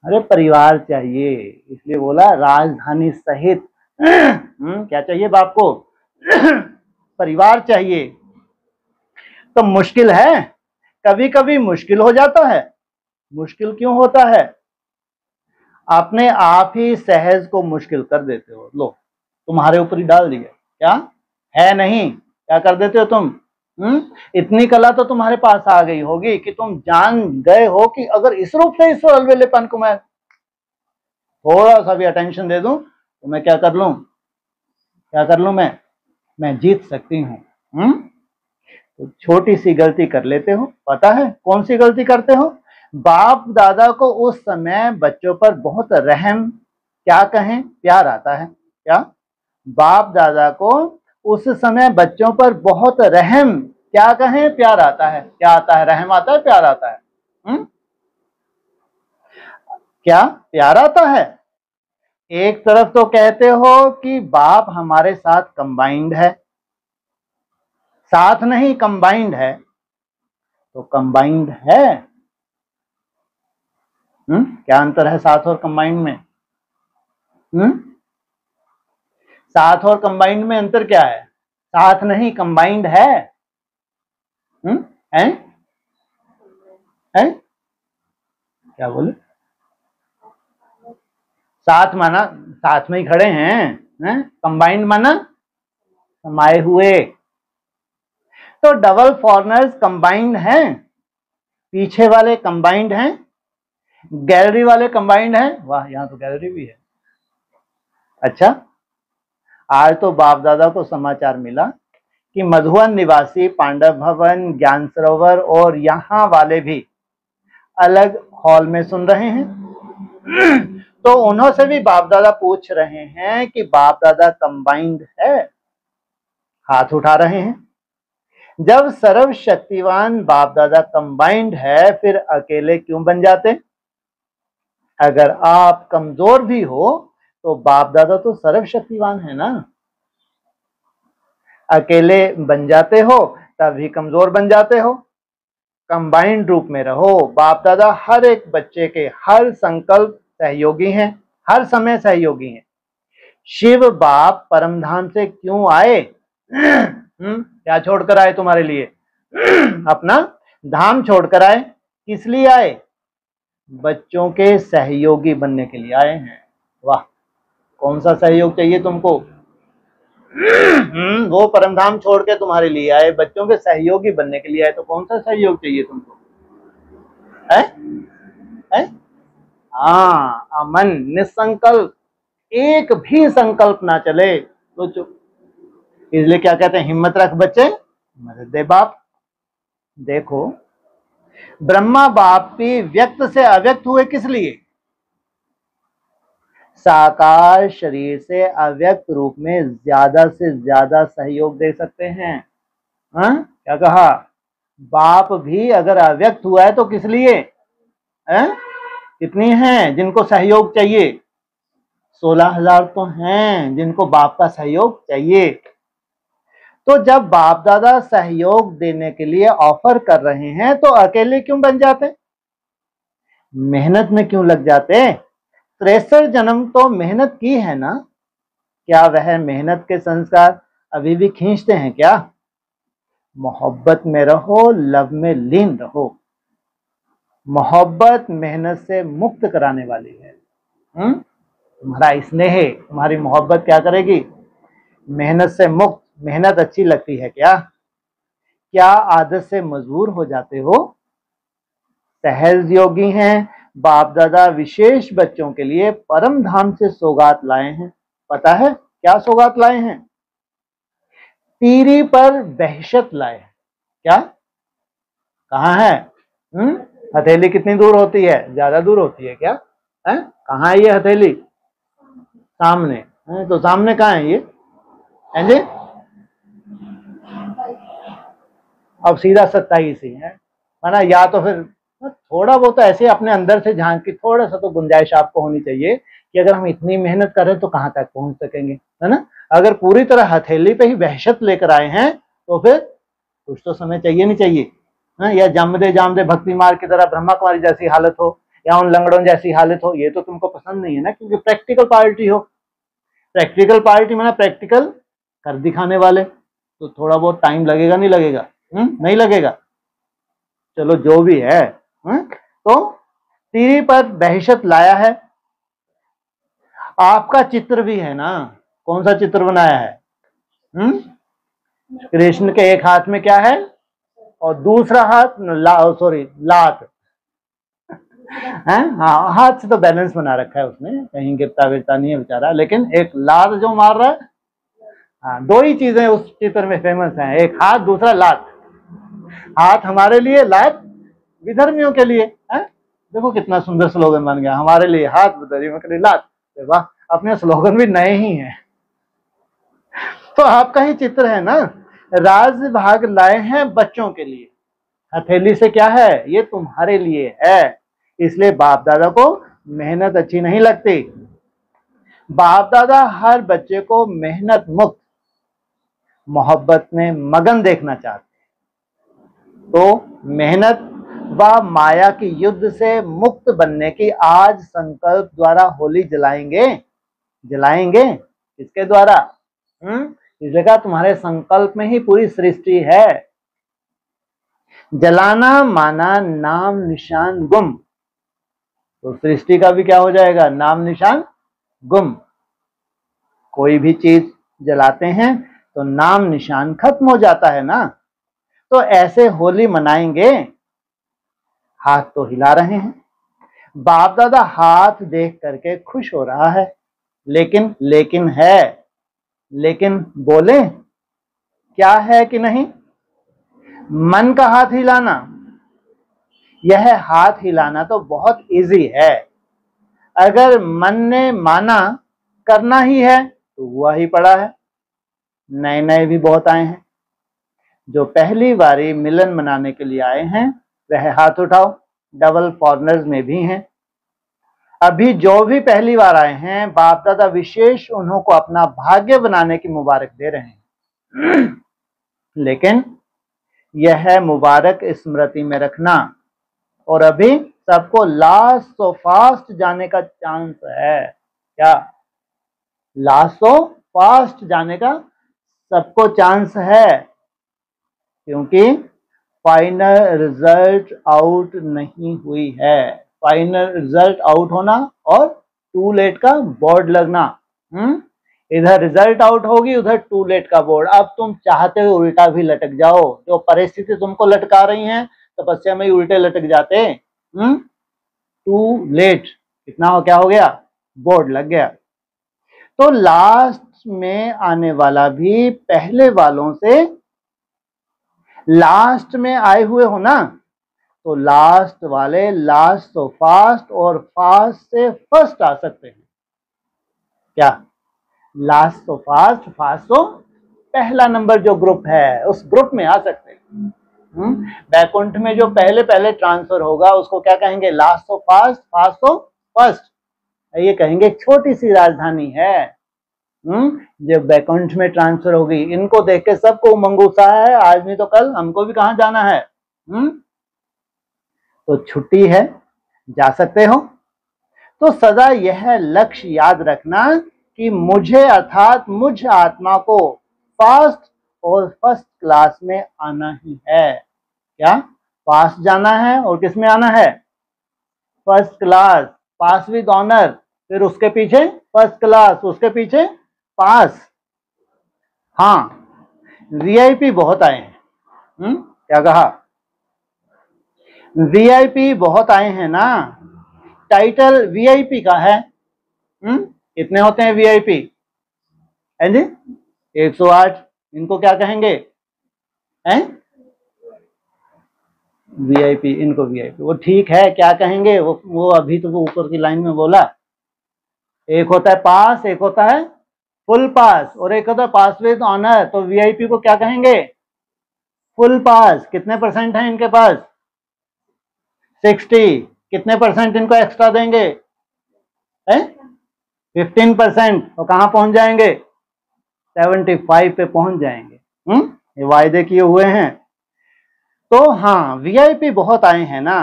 अरे परिवार चाहिए, इसलिए बोला राजधानी सहित। क्या चाहिए बाप को? परिवार चाहिए। तो मुश्किल है, कभी कभी मुश्किल हो जाता है। मुश्किल क्यों होता है? अपने आप ही सहज को मुश्किल कर देते हो। लो तुम्हारे ऊपर ही डाल दिया। क्या है? नहीं, क्या कर देते हो तुम? इतनी कला तो तुम्हारे पास आ गई होगी कि तुम जान गए हो कि अगर इस रूप से ईश्वर अलवेलेपन को मैं थोड़ा सा भी अटेंशन दे दूं तो मैं क्या कर लूं? क्या कर लूं? मैं जीत सकती हूं। तो छोटी सी गलती कर लेते हो। पता है कौन सी गलती करते हो? बाप दादा को उस समय बच्चों पर बहुत रहम, क्या कहें, प्यार आता है। क्या? बाप दादा को उस समय बच्चों पर बहुत रहम, क्या कहें, प्यार आता है। क्या आता है? रहम आता है, प्यार आता है। क्या प्यार आता है? एक तरफ तो कहते हो कि बाप हमारे साथ कंबाइंड है, साथ नहीं कंबाइंड है, तो कंबाइंड है। क्या अंतर है साथ और कंबाइंड में? साथ और कंबाइंड में अंतर क्या है? साथ नहीं कंबाइंड है। हैं? हैं? क्या बोले? साथ माना साथ में ही खड़े हैं, कंबाइंड माना समाये हुए। तो डबल फॉरनर्स कंबाइंड हैं, पीछे वाले कंबाइंड हैं, गैलरी वाले कंबाइंड हैं। वाह, यहाँ तो गैलरी भी है। अच्छा, आज तो बाप दादा को समाचार मिला कि मधुवन निवासी पांडव भवन, ज्ञान सरोवर और यहाँ वाले भी अलग हॉल में सुन रहे हैं। तो उन्हों से भी बाप दादा पूछ रहे हैं कि बाप दादा कंबाइंड है, हाथ उठा रहे हैं। जब सर्वशक्तिवान बाप दादा कंबाइंड है, फिर अकेले क्यों बन जाते? अगर आप कमजोर भी हो तो बाप दादा तो सर्वशक्तिवान है ना। अकेले बन जाते हो तभी कमजोर बन जाते हो। कंबाइंड रूप में रहो। बाप दादा हर एक बच्चे के हर संकल्प सहयोगी हैं, हर समय सहयोगी हैं। शिव बाप परमधाम से क्यों आए? क्या छोड़कर आए तुम्हारे लिए? अपना धाम छोड़कर आए। किस लिए आए? बच्चों के सहयोगी बनने के लिए आए हैं। वाह, कौन सा सहयोग चाहिए तुमको? वो परमधाम छोड़ के तुम्हारे लिए आए, बच्चों के सहयोगी बनने के लिए आए, तो कौन सा सहयोग चाहिए तुमको? है? है? हाँ, अमन, निसंकल्प, एक भी संकल्प ना चले तो चुप। इसलिए क्या कहते हैं? हिम्मत रख बच्चे, मदद दे बाप। देखो, ब्रह्मा बाप भी व्यक्त से अव्यक्त हुए किस लिए? साकार शरीर से अव्यक्त रूप में ज्यादा से ज्यादा सहयोग दे सकते हैं। क्या कहा? बाप भी अगर अव्यक्त हुआ है तो किस लिए? कितनी हैं जिनको सहयोग चाहिए? 16,000 तो हैं जिनको बाप का सहयोग चाहिए। तो जब बाप दादा सहयोग देने के लिए ऑफर कर रहे हैं तो अकेले क्यों बन जाते? मेहनत में क्यों लग जाते? 63 जन्म तो मेहनत की है ना। क्या वह मेहनत के संस्कार अभी भी खींचते हैं क्या? मोहब्बत में रहो, लव में लीन रहो। मोहब्बत मेहनत से मुक्त कराने वाली है। तुम्हारा स्नेह, तुम्हारी मोहब्बत क्या करेगी? मेहनत से मुक्त। मेहनत अच्छी लगती है क्या? क्या आदत से मजबूर हो जाते हो? सहज योगी हैं। बाप दादा विशेष बच्चों के लिए परम धाम से सौगात लाए हैं। पता है क्या सौगात लाए हैं? तीरी पर बहशत लाए। क्या? कहाँ है? हथेली कितनी दूर होती है? ज्यादा दूर होती है क्या? कहाँ है ये हथेली? सामने। तो सामने कहाँ है ये? हैं जी? अब सीधा 27 ही है ना। या तो फिर थोड़ा बहुत तो ऐसे अपने अंदर से झांक की थोड़ा सा तो गुंजाइश आपको होनी चाहिए कि अगर हम इतनी मेहनत करें तो कहाँ तक पहुंच सकेंगे, है ना। अगर पूरी तरह हथेली पे ही वहशत लेकर आए हैं तो फिर कुछ तो समय चाहिए नहीं चाहिए। या जामदे जामदे भक्ति मार्ग की तरह ब्रह्मा कुमारी जैसी हालत हो या उन लंगड़ों जैसी हालत हो, ये तो तुमको पसंद नहीं है ना, क्योंकि प्रैक्टिकल पार्टी हो। प्रैक्टिकल पार्टी माना प्रैक्टिकल कर दिखाने वाले, तो थोड़ा बहुत टाइम लगेगा नहीं लगेगा? नहीं लगेगा। चलो जो भी है। तो तीरी पर बहशत लाया है। आपका चित्र भी है ना। कौन सा चित्र बनाया है? कृष्ण के एक हाथ में क्या है और दूसरा हाथ लात है। हाँ, हाथ से तो बैलेंस बना रखा है उसने, कहीं गिरता विरता नहीं है बेचारा, लेकिन एक लात जो मार रहा है। हाँ, दो ही चीजें उस चित्र में फेमस हैं, एक हाथ दूसरा लात। हाथ हमारे लिए, लात विधर्मियों के लिए है। देखो कितना सुंदर स्लोगन बन गया हमारे लिए, हाथ बदरी मकड़ी लात। वाह, अपने स्लोगन भी नए ही हैं। तो आपका ही चित्र है ना, राज भाग लाए हैं बच्चों के लिए। हथेली से क्या है, ये तुम्हारे लिए है। इसलिए बाप दादा को मेहनत अच्छी नहीं लगती। बाप दादा हर बच्चे को मेहनत मुक्त, मोहब्बत में मगन देखना चाहते हैं। तो मेहनत व माया की युद्ध से मुक्त बनने की आज संकल्प द्वारा होली जलाएंगे। जलाएंगे किसके द्वारा? इस जगह तुम्हारे संकल्प में ही पूरी सृष्टि है। जलाना माना नाम निशान गुम, तो सृष्टि का भी क्या हो जाएगा, नाम निशान गुम। कोई भी चीज जलाते हैं तो नाम निशान खत्म हो जाता है ना। तो ऐसे होली मनाएंगे। हाथ तो हिला रहे हैं, बाप दादा हाथ देख करके खुश हो रहा है। लेकिन है, लेकिन बोले क्या है कि नहीं? मन का हाथ हिलाना, यह हाथ हिलाना तो बहुत इजी है। अगर मन ने माना करना ही है तो हुआ ही पड़ा है। नए नए भी बहुत आए हैं। जो पहली बारी मिलन मनाने के लिए आए हैं वह हाथ उठाओ। डबल फॉरनर्स में भी हैं। अभी जो भी पहली बार आए हैं, बाप दादा विशेष उन्हों को अपना भाग्य बनाने की मुबारक दे रहे हैं। लेकिन यह मुबारक स्मृति में रखना, और अभी सबको लास्ट सो फास्ट जाने का चांस है। क्या लास्ट सो फास्ट जाने का सबको चांस है? क्योंकि फाइनल रिजल्ट आउट नहीं हुई है। फाइनल रिजल्ट आउट होना और टू लेट का बोर्ड लगना। इधर रिजल्ट आउट होगी, उधर टू लेट का बोर्ड। अब तुम चाहते हो उल्टा भी लटक जाओ, जो परिस्थिति तुमको लटका रही है तपस्या में ही उल्टे लटक जाते। टू लेट, कितना हो, क्या हो गया, बोर्ड लग गया। तो लास्ट में आने वाला भी पहले वालों से, लास्ट में आए हुए हो ना, तो लास्ट वाले लास्ट तो फास्ट और फास्ट से फर्स्ट आ सकते हैं। क्या लास्ट तो फास्ट, फास्ट तो पहला नंबर जो ग्रुप है उस ग्रुप में आ सकते हैं। बैकुंठ में जो पहले पहले ट्रांसफर होगा उसको क्या कहेंगे, लास्ट तो फास्ट, फास्ट तो फर्स्ट। ये कहेंगे छोटी सी राजधानी है। जब बैकुंठ में ट्रांसफर होगी, इनको देख के सबको उमंग उत्साह है, आज नहीं तो कल हमको भी कहां जाना है। तो छुट्टी है, जा सकते हो। तो सदा यह लक्ष्य याद रखना कि मुझे अर्थात मुझ आत्मा को फास्ट और फर्स्ट क्लास में आना ही है। क्या फास्ट जाना है और किस में आना है, first class, pass with honour. फिर उसके पीछे फर्स्ट क्लास, उसके पीछे पास। हाँ, वीआईपी बहुत आए हैं। क्या कहा, वीआईपी बहुत आए हैं ना। टाइटल वीआईपी का है। कितने होते हैं वीआईपी? है जी 108। इनको क्या कहेंगे, हैं वीआईपी, इनको वीआईपी। वो ठीक है, क्या कहेंगे वो अभी तो वो ऊपर की लाइन में बोला। एक होता है पास, एक होता है फुल पास, और एक होता है पास विद ऑनर। तो वीआईपी को क्या कहेंगे, फुल पास। कितने परसेंट है इनके पास, 60। कितने परसेंट इनको एक्स्ट्रा देंगे, 15%। तो कहां पहुंच जाएंगे, 75 पे पहुंच जाएंगे। ये वायदे किए हुए हैं। तो हाँ, वीआईपी बहुत आए हैं ना।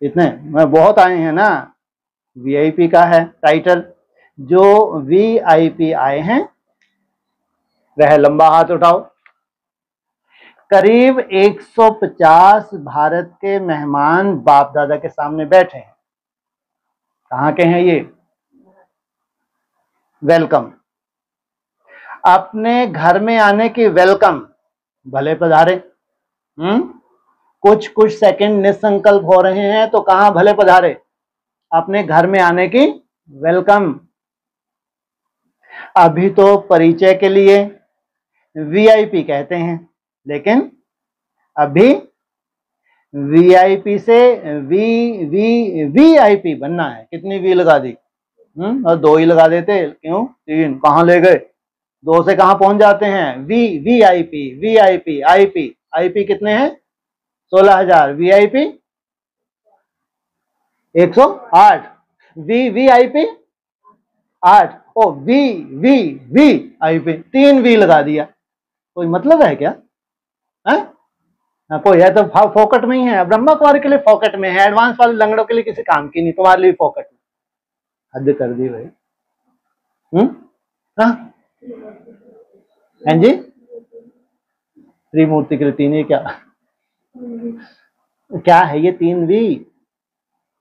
इतने बहुत आए हैं ना। वीआईपी का है टाइटल। जो वीआईपी आए हैं वह लंबा हाथ उठाओ। करीब 150 भारत के मेहमान बाप दादा के सामने बैठे हैं। कहाँ के हैं ये, वेलकम। अपने घर में आने की वेलकम, भले पधारे। कुछ कुछ सेकंड निसंकल्प हो रहे हैं तो कहां भले पधारे, अपने घर में आने की वेलकम। अभी तो परिचय के लिए वीआईपी कहते हैं, लेकिन अभी वीआईपी से वी वी वीआईपी बनना है। कितनी वी लगा दी? और 2 ही लगा देते, क्यों 3? कहाँ ले गए? 2 से कहाँ पहुंच जाते हैं? वीआईपी वीआईपी आईपी आईपी कितने हैं? 16,000। वीआईपी 108। वीआईपी 8। ओ V V V IP 3 V लगा दिया। कोई मतलब है क्या? है? कोई है तो फोकट में ही है। ब्रह्मा कुमारी के लिए फोकट में है, एडवांस वाले लंगड़ों के लिए किसी काम की नहीं, तुम्हारे लिए फोकट में। हद कर दी भाई। हाँ जी, त्रिमूर्ति के लिए 3 ही क्या क्या है ये 3 वी?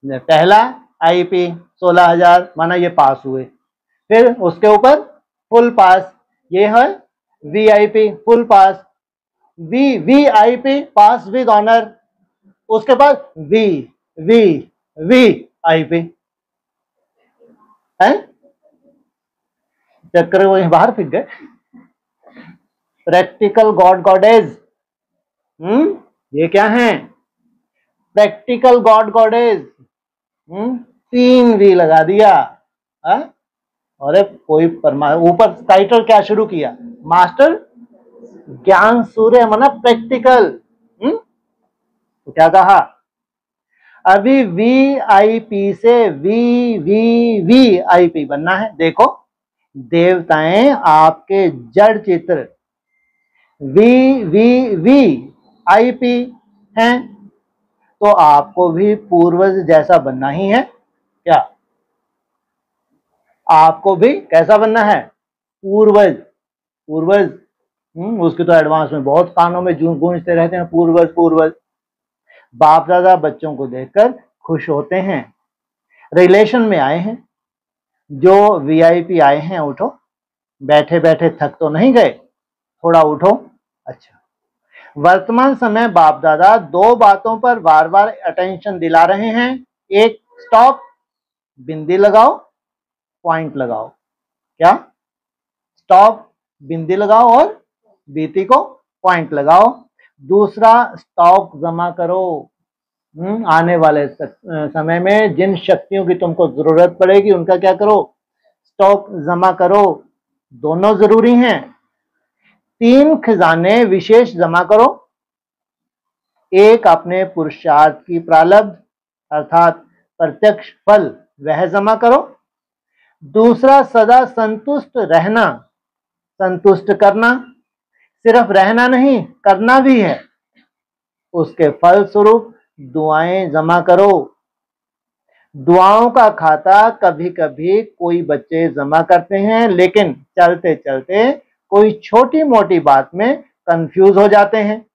पहला आईपी 16,000, माना ये पास हुए। फिर उसके ऊपर फुल पास, ये है VIP full pass. VIP pass with honour. उसके बाद वी वी वी आईपी है। चक्कर वही बाहर फिर गए। प्रैक्टिकल गॉड गॉडेज, ये क्या है? Practical God goddess. 3 वी लगा दिया। अरे कोई ऊपर टाइटल क्या शुरू किया? मास्टर ज्ञान सूर्य, माना प्रैक्टिकल। तो क्या कहा? अभी वीआईपी से वीआईपी बनना है। देखो, देवताएं आपके जड़ चित्र वीआईपी हैं, तो आपको भी पूर्वज जैसा बनना ही है। क्या आपको भी कैसा बनना है? पूर्वज। पूर्वज उसके तो एडवांस में बहुत कानों में गूंजते रहते हैं, पूर्वज पूर्वज। बाप दादा बच्चों को देखकर खुश होते हैं। रिलेशन में आए हैं, जो वीआईपी आए हैं, उठो। बैठे बैठे थक तो नहीं गए? थोड़ा उठो। अच्छा, वर्तमान समय बाप दादा 2 बातों पर बार बार अटेंशन दिला रहे हैं। एक, स्टॉप, बिंदी लगाओ, पॉइंट लगाओ। क्या? स्टॉप, बिंदी लगाओ, और बीती को पॉइंट लगाओ। दूसरा, स्टॉक जमा करो। आने वाले समय में जिन शक्तियों की तुमको जरूरत पड़ेगी, उनका क्या करो? स्टॉक जमा करो। दोनों जरूरी हैं। 3 खजाने विशेष जमा करो। एक, अपने पुरुषार्थ की प्रारब्ध अर्थात प्रत्यक्ष फल, वह जमा करो। दूसरा, सदा संतुष्ट रहना, संतुष्ट करना। सिर्फ रहना नहीं, करना भी है। उसके फल स्वरूप दुआएं जमा करो। दुआओं का खाता कभी कभी कोई बच्चे जमा करते हैं, लेकिन चलते चलते कोई छोटी मोटी बात में कंफ्यूज हो जाते हैं।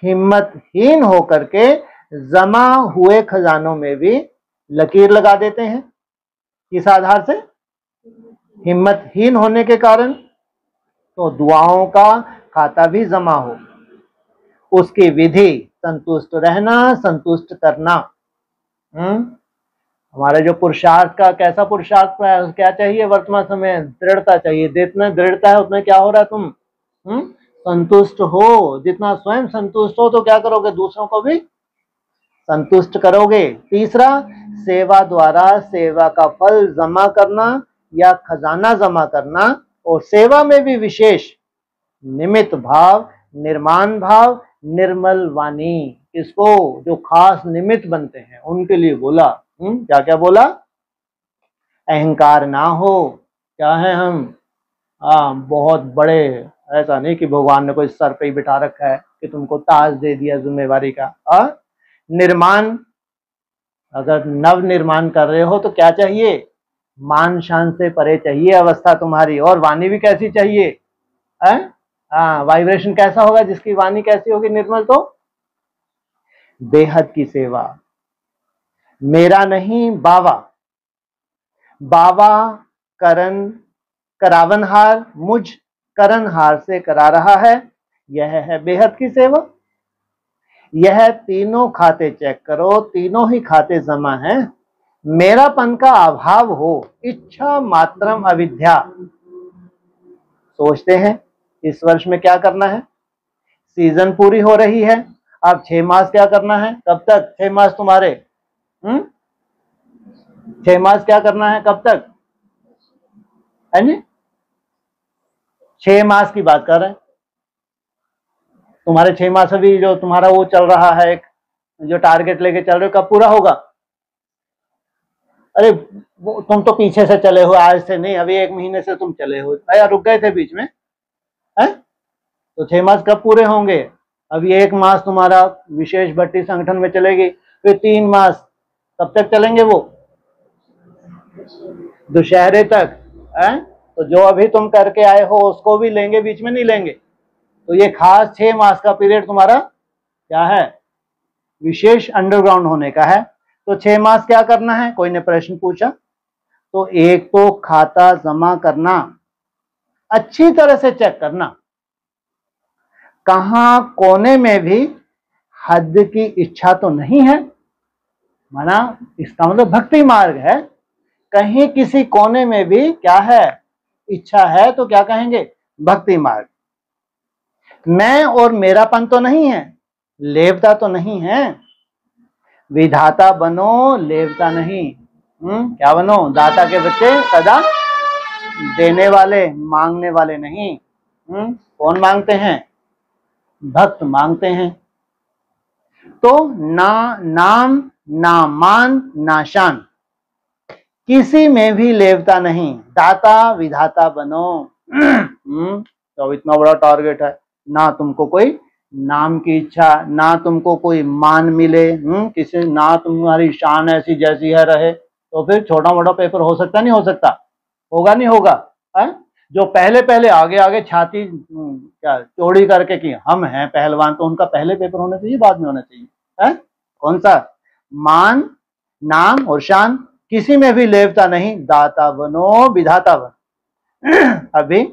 हिम्मतहीन होकर के जमा हुए खजानों में भी लकीर लगा देते हैं। किस आधार से? हिम्मतहीन होने के कारण। तो दुआओं का खाता भी जमा हो। उसकी विधि, संतुष्ट रहना, संतुष्ट करना। हमारे जो पुरुषार्थ का, कैसा पुरुषार्थ क्या चाहिए वर्तमान समय? दृढ़ता चाहिए। जितना दृढ़ता है उतना क्या हो रहा है? तुम संतुष्ट हो। जितना स्वयं संतुष्ट हो, तो क्या करोगे? दूसरों को भी संतुष्ट करोगे। तीसरा, सेवा द्वारा सेवा का फल जमा करना या खजाना जमा करना, और सेवा में भी विशेष निमित्त भाव, निर्माण भाव, निर्मल वाणी। इसको जो खास निमित्त बनते हैं उनके लिए बोला। क्या क्या बोला? अहंकार ना हो। क्या है हम? बहुत बड़े, ऐसा नहीं कि भगवान ने कोई सर पे ही बिठा रखा है कि तुमको ताज दे दिया जिम्मेवारी का। निर्माण, अगर नव निर्माण कर रहे हो तो क्या चाहिए? मान शान से परे चाहिए अवस्था तुम्हारी। और वाणी भी कैसी चाहिए? वाइब्रेशन कैसा होगा? जिसकी वाणी कैसी होगी? निर्मल। तो बेहद की सेवा। मेरा नहीं, बाबा। बाबा करण करावनहार मुझ करणहार से करा रहा है, यह है बेहद की सेवा। यह तीनों खाते चेक करो, तीनों ही खाते जमा हैं। मेरापन का अभाव हो, इच्छा मात्रम अविद्या। सोचते हैं इस वर्ष में क्या करना है? सीजन पूरी हो रही है, अब 6 मास क्या करना है, कब तक 6 मास तुम्हारे, 6 मास क्या करना है, कब तक है जी, 6 मास की बात कर रहे हैं। तुम्हारे 6 मास अभी जो तुम्हारा वो चल रहा है, एक जो टारगेट लेके चल रहे हो, कब पूरा होगा? अरे तुम तो पीछे से चले हो, आज से नहीं, अभी 1 महीने से तुम चले हो, या रुक गए थे बीच में, है? तो 6 मास कब पूरे होंगे? अभी 1 मास तुम्हारा विशेष भट्टी संगठन में चलेगी, फिर 3 मास कब तक चलेंगे वो? दुशहरे तक, है? तो जो अभी तुम करके आए हो उसको भी लेंगे, बीच में नहीं लेंगे। तो ये खास 6 मास का पीरियड तुम्हारा क्या है, विशेष अंडरग्राउंड होने का है। तो 6 मास क्या करना है, कोई ने प्रश्न पूछा, तो एक तो खाता जमा करना, अच्छी तरह से चेक करना, कहां कोने में भी हद की इच्छा तो नहीं है, माना इसका मतलब भक्ति मार्ग है, कहीं किसी कोने में भी क्या है, इच्छा है, तो क्या कहेंगे, भक्ति मार्ग। मैं और मेरापन तो नहीं है, लेवता तो नहीं है, विधाता बनो लेवता नहीं। क्या बनो, दाता के बच्चे, सदा देने वाले, मांगने वाले नहीं। कौन मांगते हैं, भक्त मांगते हैं। तो ना नाम, ना मान, ना शान, किसी में भी लेवता नहीं, दाता विधाता बनो। तो इतना बड़ा टारगेट है, ना तुमको कोई नाम की इच्छा, ना तुमको कोई मान मिले, किसी, ना तुम्हारी शान ऐसी जैसी है रहे, तो फिर छोटा मोटा पेपर हो सकता नहीं हो सकता, होगा नहीं होगा, है? जो पहले पहले आगे आगे छाती क्या चौड़ी करके कि हम हैं पहलवान, तो उनका पहले पेपर होना चाहिए, बाद में होना चाहिए, है? कौन सा, मान, नाम और शान, किसी में भी लेवता नहीं, दाता बनो विधाता बनो। अभी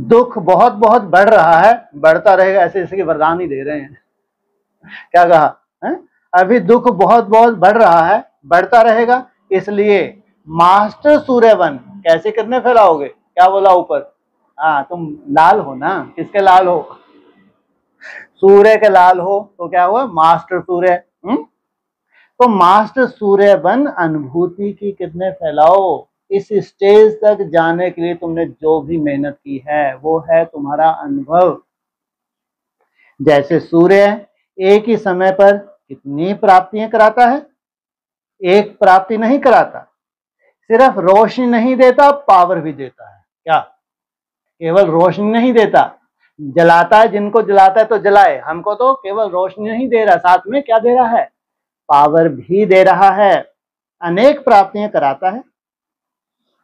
दुख बहुत बहुत बढ़ रहा है, बढ़ता रहेगा, ऐसे जैसे कि वरदान ही दे रहे हैं, क्या कहा है? अभी दुख बहुत बहुत बढ़ रहा है, बढ़ता रहेगा, इसलिए मास्टर सूर्यवन कैसे कितने फैलाओगे, क्या बोला ऊपर, हाँ तुम लाल हो ना, किसके लाल हो, सूर्य के लाल हो, तो क्या हुआ, मास्टर सूर्य। तो मास्टर सूर्य बन अनुभूति की कितने फैलाओ, इस स्टेज तक जाने के लिए तुमने जो भी मेहनत की है वो है तुम्हारा अनुभव। जैसे सूर्य एक ही समय पर कितनी प्राप्तियां कराता है, एक प्राप्ति नहीं कराता, सिर्फ रोशनी नहीं देता, पावर भी देता है। क्या, केवल रोशनी नहीं देता, जलाता है, जिनको जलाता है तो जलाए, हमको तो केवल रोशनी नहीं दे रहा, साथ में क्या दे रहा है, पावर भी दे रहा है, अनेक प्राप्तियां कराता है।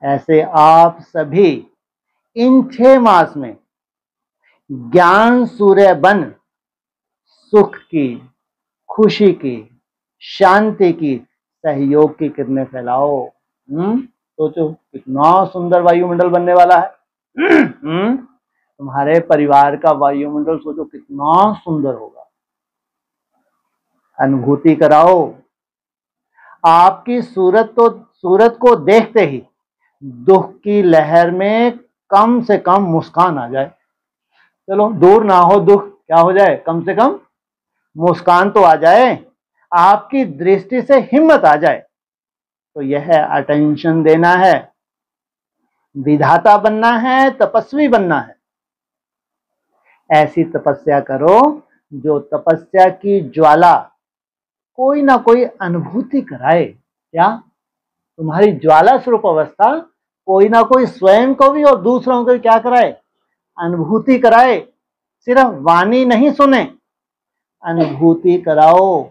ऐसे आप सभी इन 6 मास में ज्ञान सूर्य बन सुख की, खुशी की, शांति की, सहयोग की किरणें फैलाओ। सोचो कितना सुंदर वायुमंडल बनने वाला है। तुम्हारे परिवार का वायुमंडल सोचो कितना सुंदर होगा, अनुभूति कराओ। आपकी सूरत को देखते ही दुख की लहर में कम से कम मुस्कान आ जाए, चलो दूर ना हो दुख, क्या हो जाए, कम से कम मुस्कान तो आ जाए, आपकी दृष्टि से हिम्मत आ जाए। तो यह अटेंशन देना है, विधाता बनना है, तपस्वी बनना है। ऐसी तपस्या करो जो तपस्या की ज्वाला कोई ना कोई अनुभूति कराए। क्या, तुम्हारी ज्वाला स्वरूप अवस्था कोई ना कोई स्वयं को भी और दूसरों को भी क्या कराए, अनुभूति कराए। सिर्फ वाणी नहीं सुने, अनुभूति कराओ।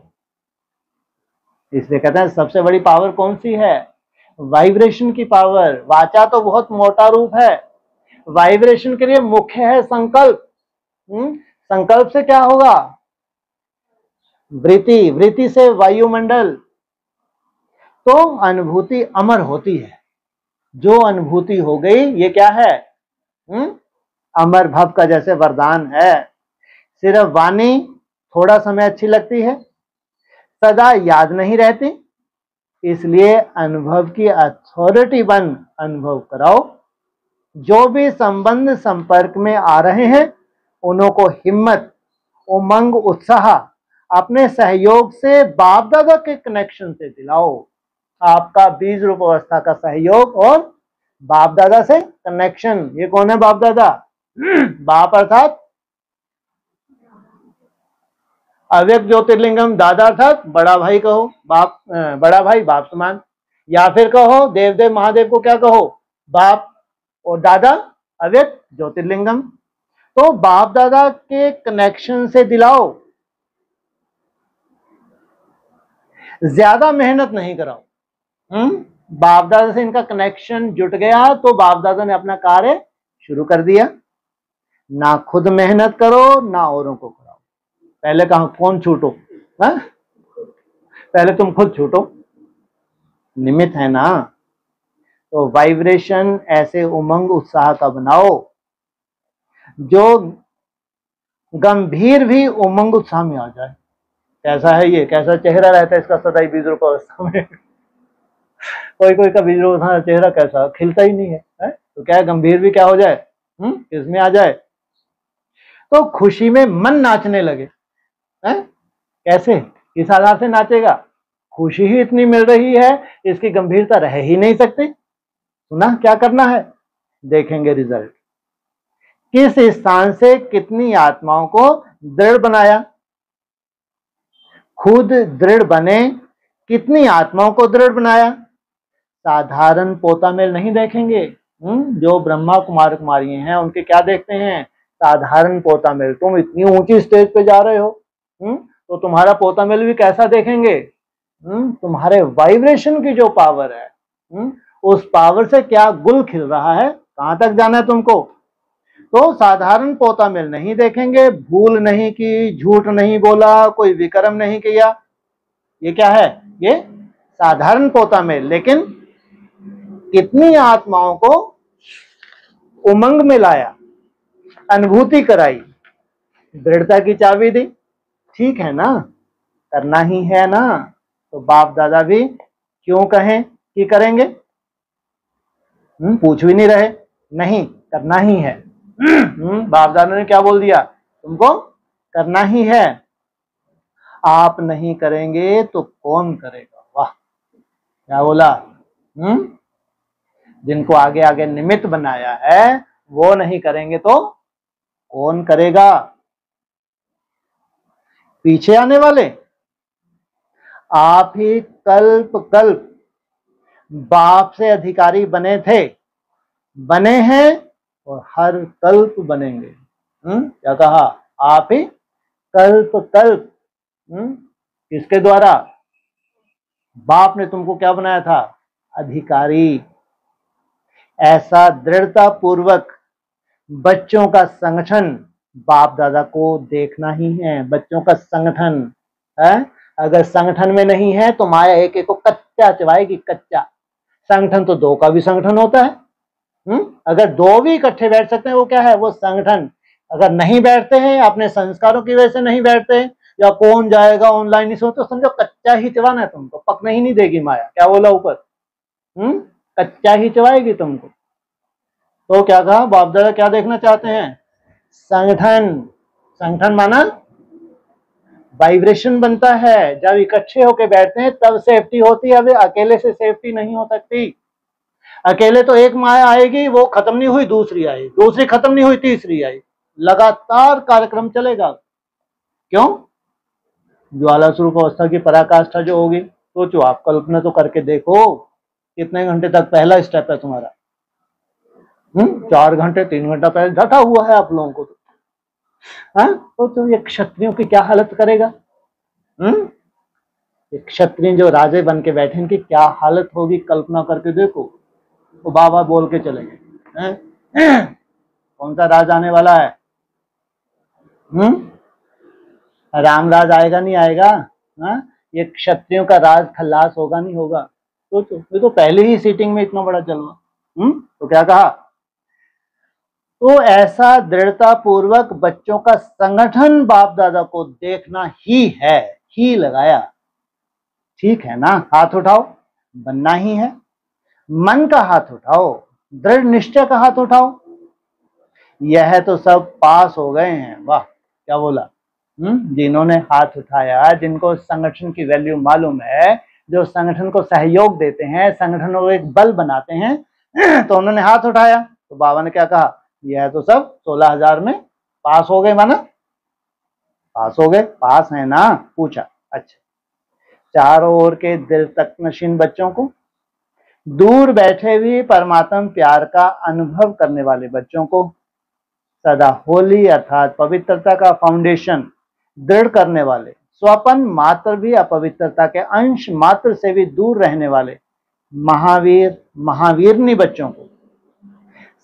इसलिए कहते हैं सबसे बड़ी पावर कौन सी है, वाइब्रेशन की पावर। वाचा तो बहुत मोटा रूप है, वाइब्रेशन के लिए मुख्य है संकल्प। संकल्प से क्या होगा, वृत्ति, वृत्ति से वायुमंडल, तो अनुभूति अमर होती है। जो अनुभूति हो गई ये क्या है, अमर भव का जैसे वरदान है। सिर्फ वाणी थोड़ा समय अच्छी लगती है, सदा याद नहीं रहती, इसलिए अनुभव की अथॉरिटी बन अनुभव कराओ। जो भी संबंध संपर्क में आ रहे हैं उन्हों को हिम्मत उमंग उत्साह अपने सहयोग से बाप दादा के कनेक्शन से दिलाओ। आपका बीज रूप अवस्था का सहयोग और बाप दादा से कनेक्शन। ये कौन है बाप दादा? बाप अर्थात अव्यक्त ज्योतिर्लिंगम, दादा अर्थात बड़ा भाई कहो, बाप बड़ा भाई बाप समान, या फिर कहो देवदेव महादेव को क्या कहो? बाप, और दादा अव्यक्त ज्योतिर्लिंगम। तो बाप दादा के कनेक्शन से दिलाओ, ज्यादा मेहनत नहीं कराओ। बाप दादा से इनका कनेक्शन जुट गया तो बाप दादा ने अपना कार्य शुरू कर दिया। ना खुद मेहनत करो ना औरों को कराओ। पहले कहा कौन छूटो? पहले तुम खुद छूटो, निमित्त है ना। तो वाइब्रेशन ऐसे उमंग उत्साह का बनाओ जो गंभीर भी उमंग उत्साह में आ जाए। कैसा है ये? कैसा चेहरा रहता है इसका सदैव बीज रूप अवस्था में? कोई कोई का बीज रूप चेहरा कैसा खिलता ही नहीं है, तो क्या गंभीर भी क्या हो जाए, इसमें आ जाए। तो खुशी में मन नाचने लगे। कैसे? किस आधार से नाचेगा? खुशी ही इतनी मिल रही है, इसकी गंभीरता रह ही नहीं सकती। सुना क्या करना है? देखेंगे रिजल्ट। किस स्थान से कितनी आत्माओं को दृढ़ बनाया, खुद दृढ़ बने, कितनी आत्माओं को दृढ़ बनाया। साधारण पोता मेल नहीं देखेंगे। जो ब्रह्मा कुमार कुमारी हैं उनके क्या देखते हैं? साधारण पोता मेल। तुम इतनी ऊंची स्टेज पे जा रहे हो, तो तुम्हारा पोता मेल भी कैसा देखेंगे? तुम्हारे वाइब्रेशन की जो पावर है, उस पावर से क्या गुल खिल रहा है, कहां तक जाना है तुमको। तो साधारण पोता मेल नहीं देखेंगे, भूल नहीं की, झूठ नहीं बोला, कोई विक्रम नहीं किया, ये क्या है? ये साधारण पोता मेल। लेकिन कितनी आत्माओं को उमंग में लाया, अनुभूति कराई, दृढ़ता की चाबी दी। ठीक है ना, करना ही है ना। तो बाप दादा भी क्यों कहें कि करेंगे? पूछ भी नहीं रहे, नहीं करना ही है। बाप दादा ने क्या बोल दिया? तुमको करना ही है। आप नहीं करेंगे तो कौन करेगा? वाह, क्या बोला? जिनको आगे आगे निमित्त बनाया है वो नहीं करेंगे तो कौन करेगा? पीछे आने वाले आप ही कल्प कल्प बाप से अधिकारी बने थे, बने हैं और हर कल्प बनेंगे। क्या कहा? आप ही कल्प कल्प। किसके द्वारा? बाप ने तुमको क्या बनाया था? अधिकारी। ऐसा दृढ़ता पूर्वक बच्चों का संगठन बाप दादा को देखना ही है। बच्चों का संगठन है, अगर संगठन में नहीं है तो माया एक एक को कच्चा चबाएगी, कच्चा। संगठन तो दो का भी संगठन होता है। अगर दो भी इकट्ठे बैठ सकते हैं वो क्या है? वो संगठन। अगर नहीं बैठते हैं, अपने संस्कारों की वजह से नहीं बैठते, या कौन जाएगा ऑनलाइन ही, तो समझो कच्चा ही चबाना है तुमको, पकने ही नहीं देगी माया। क्या बोला ऊपर? कच्चा ही चबाएगी तुमको। तो क्या कहा बाप दादा? क्या देखना चाहते हैं? संगठन। संगठन माना वाइब्रेशन बनता है। जब इकट्ठे होके बैठते हैं तब सेफ्टी होती है। अभी अकेले से सेफ्टी नहीं हो सकती। अकेले तो एक माया आएगी, वो खत्म नहीं हुई दूसरी आई, दूसरी खत्म नहीं हुई तीसरी आई, लगातार कार्यक्रम चलेगा। क्यों? ज्वाला स्वरूप अवस्था की पराकाष्ठा जो होगी, सोचो आप, कल्पना तो करके देखो कितने घंटे तक पहला स्टेप है तुम्हारा। 4 घंटे 3 घंटा पहले ढका हुआ है आप लोगों को। तो ये क्षत्रियों की क्या हालत करेगा? क्षत्रिय जो राजे बन के बैठे इनकी क्या हालत होगी, कल्पना करके देखो। तो बाबा बोल के चले गए, कौन सा राज आने वाला है? रामराज आएगा नहीं आएगा? ये क्षत्रियों का राज खल्लास होगा नहीं होगा? सोचो, ये तो पहले ही सीटिंग में इतना बड़ा चलवा। तो क्या कहा? तो ऐसा दृढ़ता पूर्वक बच्चों का संगठन बाप दादा को देखना ही है, ही लगाया। ठीक है ना? हाथ उठाओ, बनना ही है। मन का हाथ उठाओ, दृढ़ निश्चय का हाथ उठाओ। यह तो सब पास हो गए हैं। वाह, क्या बोला? जिन्होंने हाथ उठाया, जिनको संगठन की वैल्यू मालूम है, जो संगठन को सहयोग देते हैं, संगठन को एक बल बनाते हैं, तो उन्होंने हाथ उठाया। तो बाबा ने क्या कहा, यह तो सब 16,000 में पास हो गए, माना पास हो गए, पास है ना, पूछा। अच्छा, चारों ओर के दिल तक नशीन बच्चों को, दूर बैठे भी परमात्म प्यार का अनुभव करने वाले बच्चों को, सदा होली अर्थात पवित्रता का फाउंडेशन दृढ़ करने वाले, स्वपन मात्र भी अपवित्रता के अंश मात्र से भी दूर रहने वाले महावीर महावीरनी बच्चों को,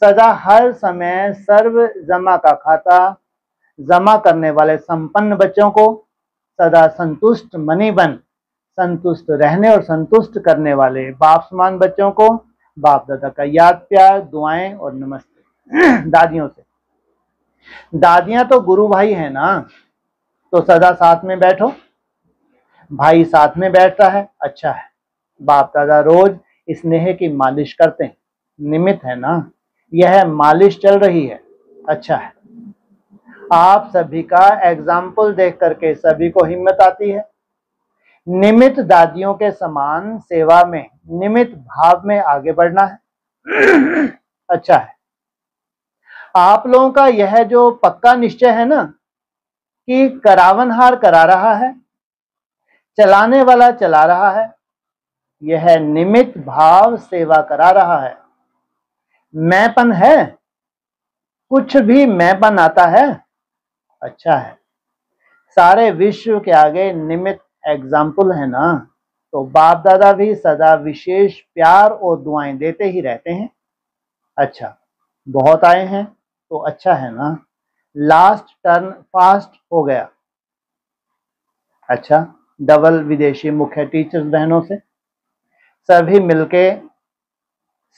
सदा हर समय सर्व जमा का खाता जमा करने वाले संपन्न बच्चों को, सदा संतुष्ट मनी बन संतुष्ट रहने और संतुष्ट करने वाले बाप समान बच्चों को, बाप दादा का याद प्यार दुआएं और नमस्ते। दादियों से, दादियां तो गुरु भाई है ना, तो सदा साथ में बैठो, भाई साथ में बैठता है, अच्छा है। बाप दादा रोज स्नेह की मालिश करते हैं, निमित्त है ना, यह मालिश चल रही है, अच्छा है। आप सभी का एग्जाम्पल देख करके सभी को हिम्मत आती है। निमित्त दादियों के समान सेवा में निमित्त भाव में आगे बढ़ना है, अच्छा है। आप लोगों का यह जो पक्का निश्चय है ना कि करावनहार करा रहा है, चलाने वाला चला रहा है, यह निमित्त भाव सेवा करा रहा है। मैंपन है, कुछ भी मैंपन आता है, अच्छा है। सारे विश्व के आगे निमित्त एग्जाम्पल है ना, तो बाप दादा भी सदा विशेष प्यार और दुआएं देते ही रहते हैं, अच्छा। बहुत आए हैं तो अच्छा है ना। लास्ट टर्न फास्ट हो गया, अच्छा। डबल विदेशी मुख्य टीचर्स बहनों से सभी मिलके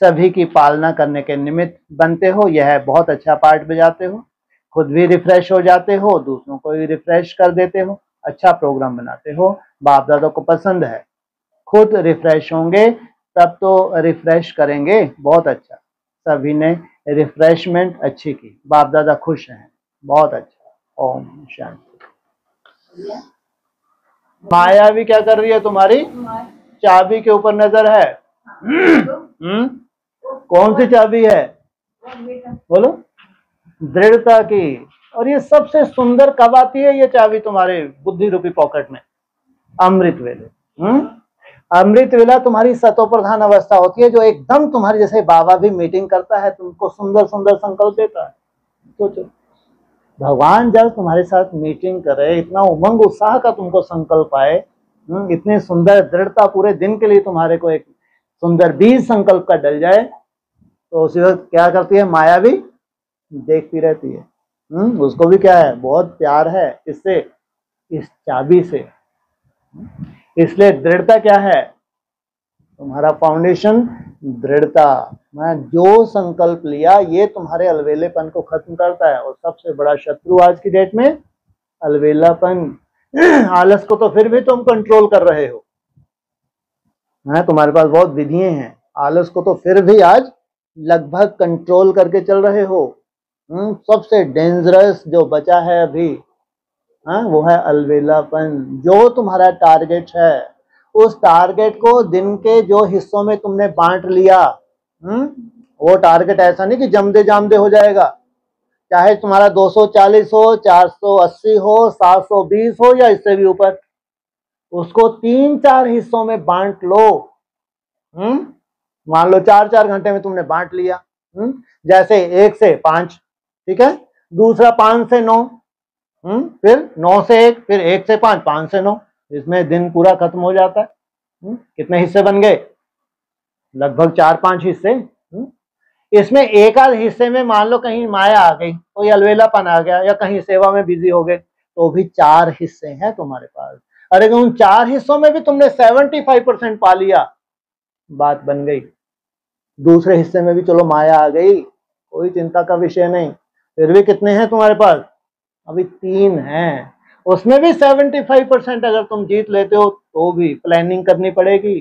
सभी की पालना करने के निमित्त बनते हो, यह बहुत अच्छा पार्ट बजाते हो, खुद भी रिफ्रेश हो जाते हो, दूसरों को भी रिफ्रेश कर देते हो, अच्छा प्रोग्राम बनाते हो, बाप दादा को पसंद है। खुद रिफ्रेश होंगे तब तो रिफ्रेश करेंगे, बहुत अच्छा। सभी ने रिफ्रेशमेंट अच्छी की, बाप दादा खुश हैं, बहुत अच्छा। ओम शांति। माया भी क्या कर रही है तुम्हारी, चाबी के ऊपर नजर है। कौन सी चाबी है, बोलो, दृढ़ता की। और ये सबसे सुंदर कब आती है ये चाबी तुम्हारे बुद्धि रूपी पॉकेट में, अमृत वेले। अमृत वेला तुम्हारी सतो प्रधान अवस्था होती है, जो एकदम तुम्हारी, जैसे बाबा भी मीटिंग करता है, तुमको सुंदर सुंदर संकल्प देता है। सोचो, भगवान जब तुम्हारे साथ मीटिंग करे, इतना उमंग उत्साह का तुमको संकल्प आए, इतनी सुंदर दृढ़ता पूरे दिन के लिए तुम्हारे को एक सुंदर बीज संकल्प का डल जाए, तो उसी वक्त क्या करती है माया भी, देखती रहती है। उसको भी क्या है, बहुत प्यार है इससे, इस चाबी से। इसलिए दृढ़ता क्या है, तुम्हारा फाउंडेशन दृढ़ता। मैं जो संकल्प लिया ये तुम्हारे अलवेलेपन को खत्म करता है, और सबसे बड़ा शत्रु आज की डेट में अलवेलापन। आलस को तो फिर भी तुम कंट्रोल कर रहे हो, तुम्हारे पास बहुत विधियां हैं, आलस को तो फिर भी आज लगभग कंट्रोल करके चल रहे हो। सबसे डेंजरस जो बचा है अभी, वो है अलवेलापन। जो तुम्हारा टारगेट है, उस टारगेट को दिन के जो हिस्सों में तुमने बांट लिया, वो टारगेट ऐसा नहीं कि जमदे जामदे हो जाएगा। चाहे तुम्हारा 240 हो, 480 हो, 720 हो, या इससे भी ऊपर, उसको 3-4 हिस्सों में बांट लो। मान लो 4-4 घंटे में तुमने बांट लिया। जैसे 1 से 5, ठीक है, दूसरा 5 से 9, फिर 9 से 1, फिर 1 से 5, 5 से 9, इसमें दिन पूरा खत्म हो जाता है। कितने हिस्से बन गए, लगभग 4-5 हिस्से। इसमें एक आध हिस्से में मान लो कहीं माया आ गई, कोई अलवेलापन आ गया, या कहीं सेवा में बिजी हो गए, तो भी 4 हिस्से हैं तुम्हारे पास। अरे उन 4 हिस्सों में भी तुमने 75% पा लिया, बात बन गई। दूसरे हिस्से में भी चलो माया आ गई, कोई चिंता का विषय नहीं। फिर भी कितने हैं तुम्हारे पास, अभी 3 हैं। उसमें भी 75% अगर तुम जीत लेते हो तो भी प्लानिंग करनी पड़ेगी।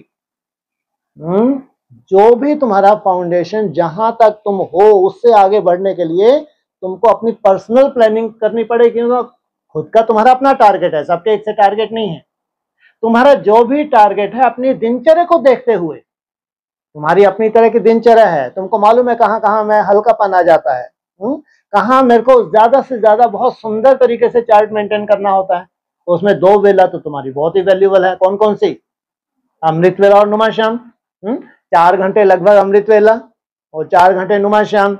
जो भी तुम्हारा फाउंडेशन, जहां तक तुम हो उससे आगे बढ़ने के लिए तुमको अपनी पर्सनल प्लानिंग करनी पड़ेगी। खुद का तुम्हारा अपना टारगेट है, सबके एक से टारगेट नहीं है। तुम्हारा जो भी टारगेट है अपनी दिनचर्या को देखते हुए, तुम्हारी अपनी तरह की दिनचर्या है, तुमको मालूम है कहाँ कहाँ में हल्कापन आ जाता है, कहाँ मेरे को ज्यादा से ज्यादा बहुत सुंदर तरीके से चार्ट मेंटेन करना होता है। तो उसमें 2 वेला तो तुम्हारी बहुत ही वैल्यूबल है। कौन कौन सी? अमृत वेला और नुमा श्याम। 4 घंटे लगभग अमृत वेला और 4 घंटे नुमा श्याम।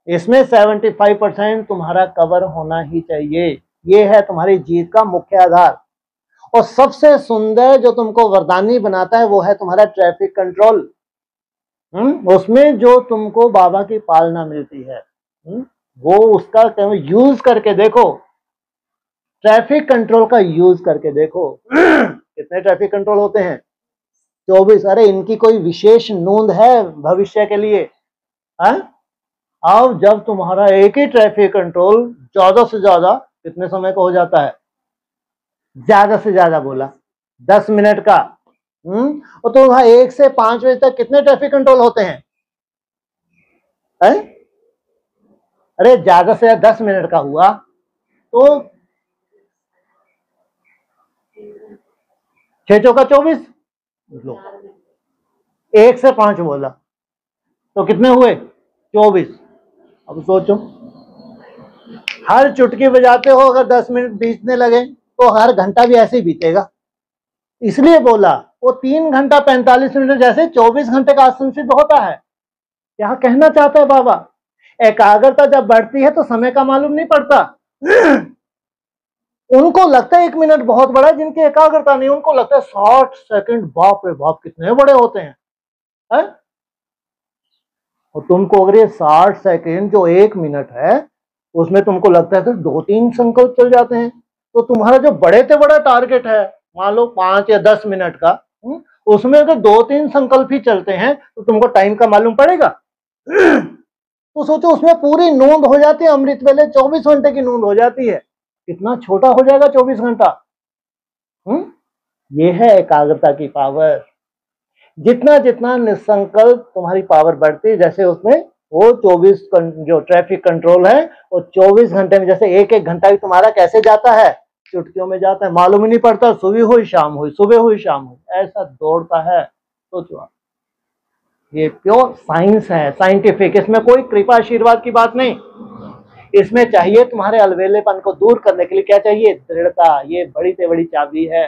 इसमें 75% तुम्हारा कवर होना ही चाहिए। ये है तुम्हारी जीत का मुख्य आधार। और सबसे सुंदर जो तुमको वरदानी बनाता है वो है तुम्हारा ट्रैफिक कंट्रोल। उसमें जो तुमको बाबा की पालना मिलती है, वो उसका यूज करके देखो। ट्रैफिक कंट्रोल का यूज करके देखो। कितने ट्रैफिक कंट्रोल होते हैं? 24। अरे इनकी कोई विशेष नोंद है भविष्य के लिए? अब जब तुम्हारा एक ही ट्रैफिक कंट्रोल ज्यादा से ज्यादा कितने समय का हो जाता है? ज्यादा से ज्यादा बोला 10 मिनट का। और तो वहां 1 से 5 बजे तक कितने ट्रैफिक कंट्रोल होते हैं? अरे ज्यादा से ज्यादा 10 मिनट का हुआ तो 6 चौका 24। लो 1 से 5 बोला तो कितने हुए? 24। अब सोचो, हर चुटकी बजाते हो अगर 10 मिनट बीतने लगे तो हर घंटा भी ऐसे ही बीतेगा। इसलिए बोला वो 3 घंटा 45 मिनट जैसे 24 घंटे का आसन सिद्ध होता है। क्या कहना चाहता है बाबा? एकाग्रता जब बढ़ती है तो समय का मालूम नहीं पड़ता। उनको लगता है 1 मिनट बहुत बड़ा है, जिनकी एकाग्रता नहीं उनको लगता है 60 सेकंड बाप रे बाप कितने बड़े होते हैं, है? और तुमको अगर ये 60 सेकंड जो 1 मिनट है उसमें तुमको लगता है तो 2-3 संकल्प चल जाते हैं, तो तुम्हारा जो बड़े से बड़ा टारगेट है मान लो 5 या 10 मिनट का, उसमें अगर 2-3 संकल्प ही चलते हैं तो तुमको टाइम का मालूम पड़ेगा? तो सोचो उसमें पूरी नोंद हो जाती है, अमृत वेले 24 घंटे की नोंद हो जाती है। कितना छोटा हो जाएगा 24 घंटा। ये है एकाग्रता की पावर। जितना जितना निसंकल्प तुम्हारी पावर बढ़ती है, जैसे उसमें वो 24 जो ट्रैफिक कंट्रोल है वो 24 घंटे में, जैसे एक एक घंटा भी तुम्हारा कैसे जाता है? चुटकियों में जाता है, मालूम ही नहीं पड़ता। सुबह हुई शाम हुई, सुबह हुई शाम हुई, ऐसा दौड़ता है। सोचो, ये प्योर साइंस है, साइंटिफिक। इसमें कोई कृपा आशीर्वाद की बात नहीं। इसमें चाहिए तुम्हारे अलवेलेपन को दूर करने के लिए क्या चाहिए? दृढ़ता। ये बड़ी से बड़ी चाबी है।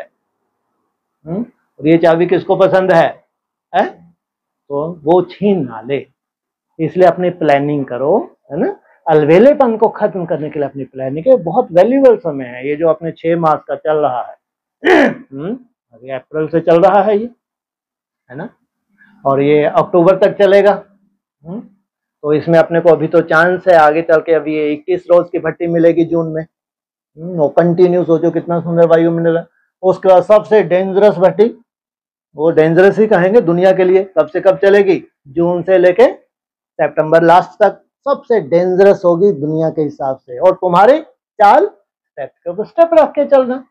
और ये चाबी किसको पसंद है? तो वो छीन ना ले। इसलिए अपनी प्लानिंग करो, है ना? अलवेलेपन को खत्म करने के लिए अपनी प्लानिंग है। बहुत वैल्यूबल समय है ये जो अपने 6 मास का चल रहा है। अभी अप्रैल से चल रहा है ये, है ना? और ये अक्टूबर तक चलेगा। तो इसमें अपने को अभी तो चांस है, आगे चल के अभी 21 रोज की भट्टी मिलेगी जून में। वो कंटिन्यू सोचो कितना सुंदर वायुमंडल है। उसके बाद सबसे डेंजरस भट्टी, वो डेंजरस ही कहेंगे दुनिया के लिए, कब से कब चलेगी? जून से लेके सितंबर लास्ट तक सबसे डेंजरस होगी दुनिया के हिसाब से। और तुम्हारी चाल स्टेप पे स्टेप रख के चलना।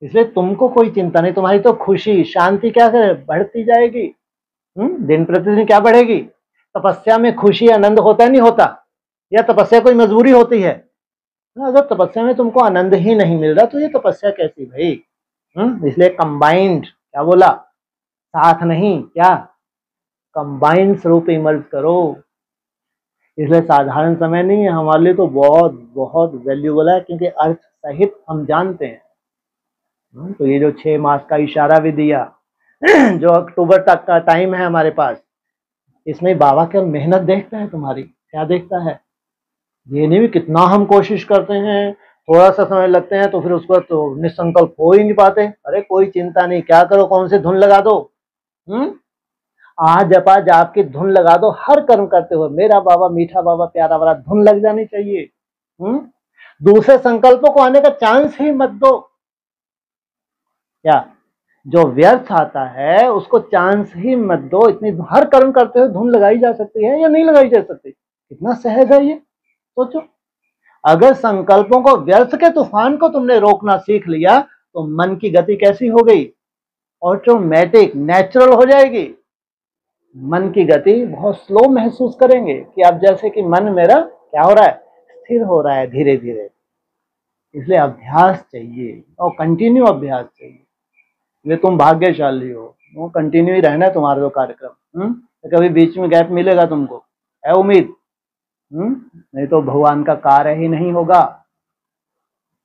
इसलिए तुमको कोई चिंता नहीं, तुम्हारी तो खुशी शांति क्या करे बढ़ती जाएगी। दिन प्रतिदिन क्या बढ़ेगी? तपस्या में खुशी आनंद होता है नहीं होता? या तपस्या कोई मजबूरी होती है? अगर तपस्या में तुमको आनंद ही नहीं मिल रहा तो ये तपस्या कैसी भाई? इसलिए कंबाइंड, क्या बोला? साथ नहीं, क्या कंबाइंड स्वरूप इमर्ज करो। इसलिए साधारण समय नहीं है हमारे लिए, तो बहुत बहुत वैल्यूबल है, क्योंकि अर्थ सहित हम जानते हैं। तो ये जो 6 मास का इशारा भी दिया, जो अक्टूबर तक का टाइम है हमारे पास, इसमें बाबा क्या मेहनत देखता है तुम्हारी? क्या देखता है? ये नहीं भी कितना हम कोशिश करते हैं, थोड़ा सा समय लगते हैं तो फिर उसको तो निसंकल्प हो ही नहीं पाते। अरे कोई चिंता नहीं, क्या करो, कौन सी धुन लगा दो? आज जपा जाप की धुन लगा दो। हर कर्म करते हुए मेरा बाबा मीठा बाबा प्यारा वाला धुन लग जानी चाहिए। दूसरे संकल्पों को आने का चांस ही मत दो। क्या जो व्यर्थ आता है उसको चांस ही मत दो। इतनी हर कर्म करते हुए धुन लगाई जा सकती है या नहीं लगाई जा सकती? कितना सहज है ये, सोचो। अगर संकल्पों को, व्यर्थ के तूफान को तुमने रोकना सीख लिया तो मन की गति कैसी हो गई? ऑटोमेटिक नेचुरल हो जाएगी। मन की गति बहुत स्लो महसूस करेंगे कि अब जैसे कि मन मेरा क्या हो रहा है? स्थिर हो रहा है धीरे धीरे। इसलिए अभ्यास चाहिए और कंटिन्यू अभ्यास चाहिए। ये तुम भाग्यशाली हो, वो कंटिन्यू ही रहना है तुम्हारा जो कार्यक्रम। तो कभी बीच में गैप मिलेगा तुमको, है उम्मीद? नहीं तो भगवान का कार्य ही नहीं होगा।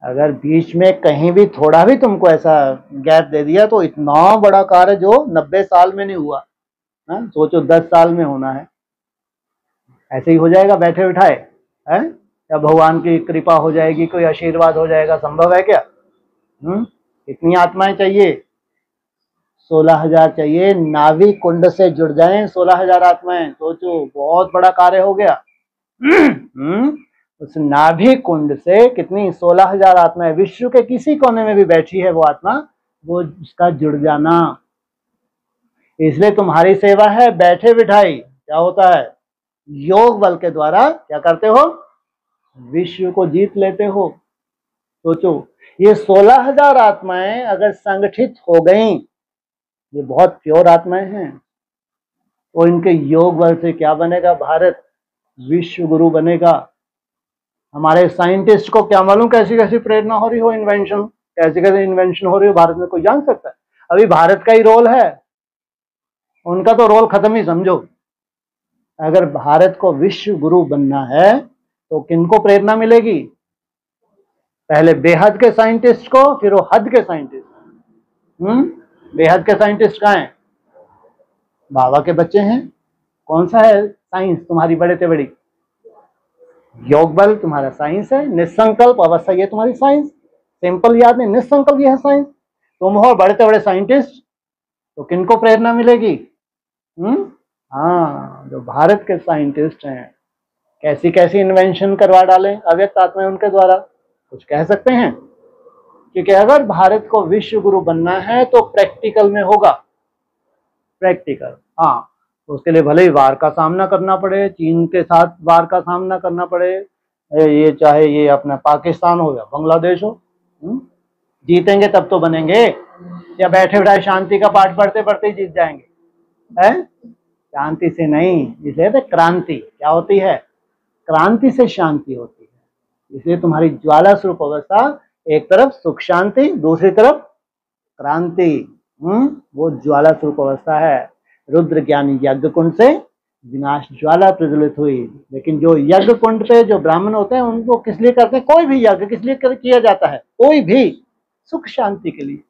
अगर बीच में कहीं भी थोड़ा भी तुमको ऐसा गैप दे दिया तो इतना बड़ा कार्य जो 90 साल में नहीं हुआ, सोचो 10 साल में होना है, ऐसे ही हो जाएगा बैठे बिठाए, है? या भगवान की कृपा हो जाएगी, कोई आशीर्वाद हो जाएगा, संभव है क्या? इतनी आत्माएं चाहिए, 16,000 चाहिए, नाभि कुंड से जुड़ जाएं 16,000 आत्माएं, सोचो बहुत बड़ा कार्य हो गया। उस नाभि कुंड से कितनी 16,000 आत्माएं, विश्व के किसी कोने में भी बैठी है वो आत्मा, वो उसका जुड़ जाना। इसलिए तुम्हारी सेवा है बैठे बिठाई, क्या होता है? योग बल के द्वारा क्या करते हो? विश्व को जीत लेते हो। सोचो ये 16,000 आत्माएं अगर संगठित हो गई, ये बहुत प्योर आत्माएं हैं, तो इनके योग बल से क्या बनेगा? भारत विश्व गुरु बनेगा। हमारे साइंटिस्ट को क्या मालूम कैसी कैसी प्रेरणा हो रही हो, इन्वेंशन, कैसी कैसी इन्वेंशन हो रही हो भारत में, कोई जान सकता है? अभी भारत का ही रोल है, उनका तो रोल खत्म ही समझो। अगर भारत को विश्व गुरु बनना है तो किनको प्रेरणा मिलेगी? पहले बेहद के साइंटिस्ट को, फिर वो हद के साइंटिस्ट। बेहद के साइंटिस्ट कहाँ हैं? बाबा के बच्चे हैं। कौन सा है साइंस तुम्हारी बड़े से बड़ी? योग बल तुम्हारा साइंस है, निसंकल्प अवस्था ये तुम्हारी साइंस। सिंपल याद नहीं, निसंकल्प ये है साइंस। तुम हो बड़े से बड़े साइंटिस्ट, तो किनको प्रेरणा मिलेगी? हाँ, जो भारत के साइंटिस्ट हैं, कैसी कैसी इन्वेंशन करवा डाले अव्यक्त आत्मा उनके द्वारा, कुछ कह सकते हैं? क्योंकि अगर भारत को विश्व गुरु बनना है तो प्रैक्टिकल में होगा, प्रैक्टिकल। हाँ, तो उसके लिए भले ही वार का सामना करना पड़े, चीन के साथ वार का सामना करना पड़े, ये चाहे ये अपना पाकिस्तान हो या बांग्लादेश हो, जीतेंगे तब तो बनेंगे, या बैठे बैठे शांति का पाठ पढ़ते पढ़ते ही जीत जाएंगे? है? शांति से नहीं। इसलिए तो क्रांति क्या होती है? क्रांति से शांति होती है। इसलिए तुम्हारी ज्वाला स्वरूप अवस्था, एक तरफ सुख शांति, दूसरी तरफ क्रांति, वो ज्वाला स्वरूप अवस्था है। रुद्र ज्ञानी यज्ञ कुंड से विनाश ज्वाला प्रज्वलित हुई। लेकिन जो यज्ञ कुंड पे जो ब्राह्मण होते हैं उनको किस लिए करते हैं? कोई भी यज्ञ किस लिए किया जाता है? कोई भी सुख शांति के लिए।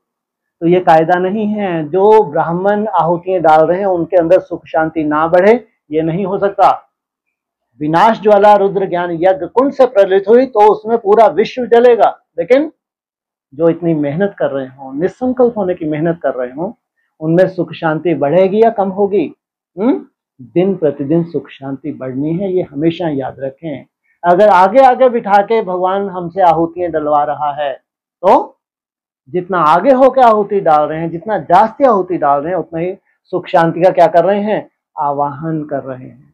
तो ये कायदा नहीं है जो ब्राह्मण आहुतियां डाल रहे हैं उनके अंदर सुख शांति ना बढ़े, ये नहीं हो सकता। विनाश ज्वाला रुद्र ज्ञान यज्ञ कुंड से प्रज्वलित हुई तो उसमें पूरा विश्व जलेगा। लेकिन जो इतनी मेहनत कर रहे हो, निसंकल्प होने की मेहनत कर रहे हो, उनमें सुख शांति बढ़ेगी या कम होगी? दिन प्रतिदिन सुख शांति बढ़नी है, ये हमेशा याद रखें। अगर आगे आगे बिठा के भगवान हमसे आहुतियां डलवा रहा है तो जितना आगे होकर आहुति डाल रहे हैं, जितना जास्ती आहुति डाल रहे हैं, उतना ही सुख शांति का क्या कर रहे हैं? आवाहन कर रहे हैं।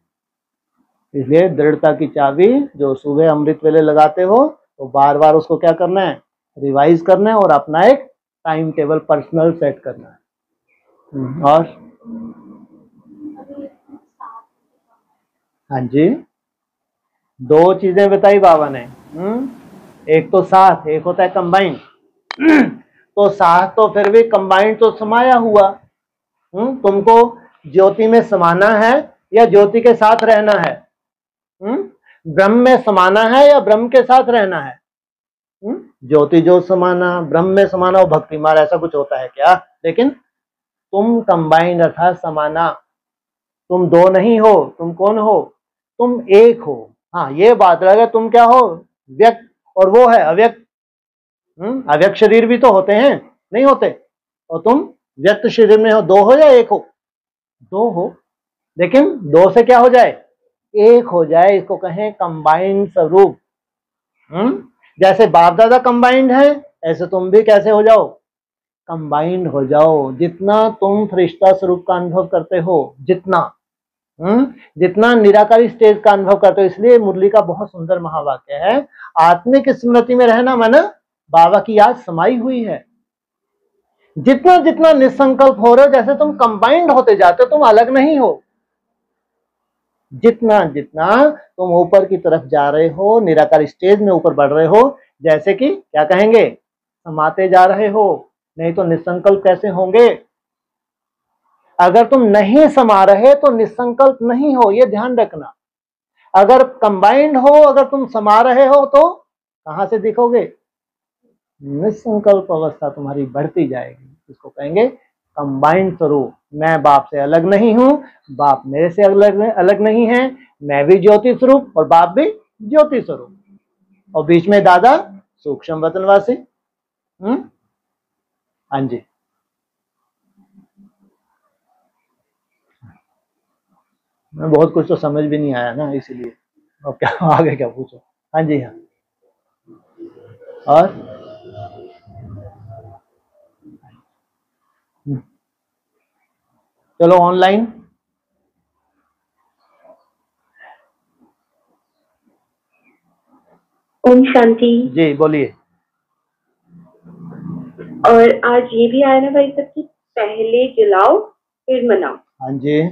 इसलिए दृढ़ता की चाबी जो सुबह अमृत वेले लगाते हो तो बार बार उसको क्या करना है? रिवाइज करना है और अपना एक टाइम टेबल पर्सनल सेट करना है। और हाँ जी, दो चीजें बताई बाबा ने। एक तो साथ, एक होता है कंबाइंड। तो साथ तो फिर भी, कंबाइंड तो समाया हुआ। तुमको ज्योति में समाना है या ज्योति के साथ रहना है? ब्रह्म में समाना है या ब्रह्म के साथ रहना है? ज्योति जो समाना, ब्रह्म में समाना, वो भक्ति मार्ग ऐसा कुछ होता है क्या? लेकिन तुम कंबाइंड अर्थात समाना, तुम दो नहीं हो, तुम कौन हो? तुम एक हो। हाँ, ये बात लगे तुम क्या हो? व्यक्त, और वो है अव्यक्त। अव्यक्त शरीर भी तो होते हैं, नहीं होते? और तुम व्यक्त शरीर में हो, दो हो या एक हो? दो हो, लेकिन दो से क्या हो जाए? एक हो जाए, इसको कहें कंबाइंड स्वरूप। जैसे बाप दादा कंबाइंड है, ऐसे तुम भी कैसे हो जाओ? कंबाइंड हो जाओ। जितना तुम फरिश्ता स्वरूप का अनुभव करते हो, जितना निराकारी स्टेज का अनुभव करते हो। इसलिए मुरली का बहुत सुंदर महावाक्य है, आत्मिक स्मृति में रहना माना बाबा की याद समाई हुई है। जितना जितना निसंकल्प हो रहे हो, जैसे तुम कंबाइंड होते जाते हो, तुम अलग नहीं हो। जितना जितना तुम ऊपर की तरफ जा रहे हो, निराकार स्टेज में ऊपर बढ़ रहे हो, जैसे कि क्या कहेंगे, समाते जा रहे हो, नहीं तो निसंकल्प कैसे होंगे। अगर तुम नहीं समा रहे तो निसंकल्प नहीं हो, ये ध्यान रखना। अगर कंबाइंड हो, अगर तुम समा रहे हो तो कहां से दिखोगे, निसंकल्प अवस्था तुम्हारी बढ़ती जाएगी। इसको कहेंगे कंबाइंड स्वरूप। मैं बाप से अलग नहीं हूं, बाप मेरे से अलग नहीं है, मैं भी ज्योति स्वरूप और बाप भी ज्योति स्वरूप, और बीच में दादा सूक्ष्म वतनवासी। हाँ जी, मैं बहुत कुछ तो समझ भी नहीं आया ना, इसीलिए अब क्या आगे क्या पूछो। हाँ जी, हाँ। और चलो ऑनलाइन। ओम शांति जी बोलिए। और आज ये भी आया ना भाई साहब कि पहले जलाओ फिर मनाओ। हाँ जी,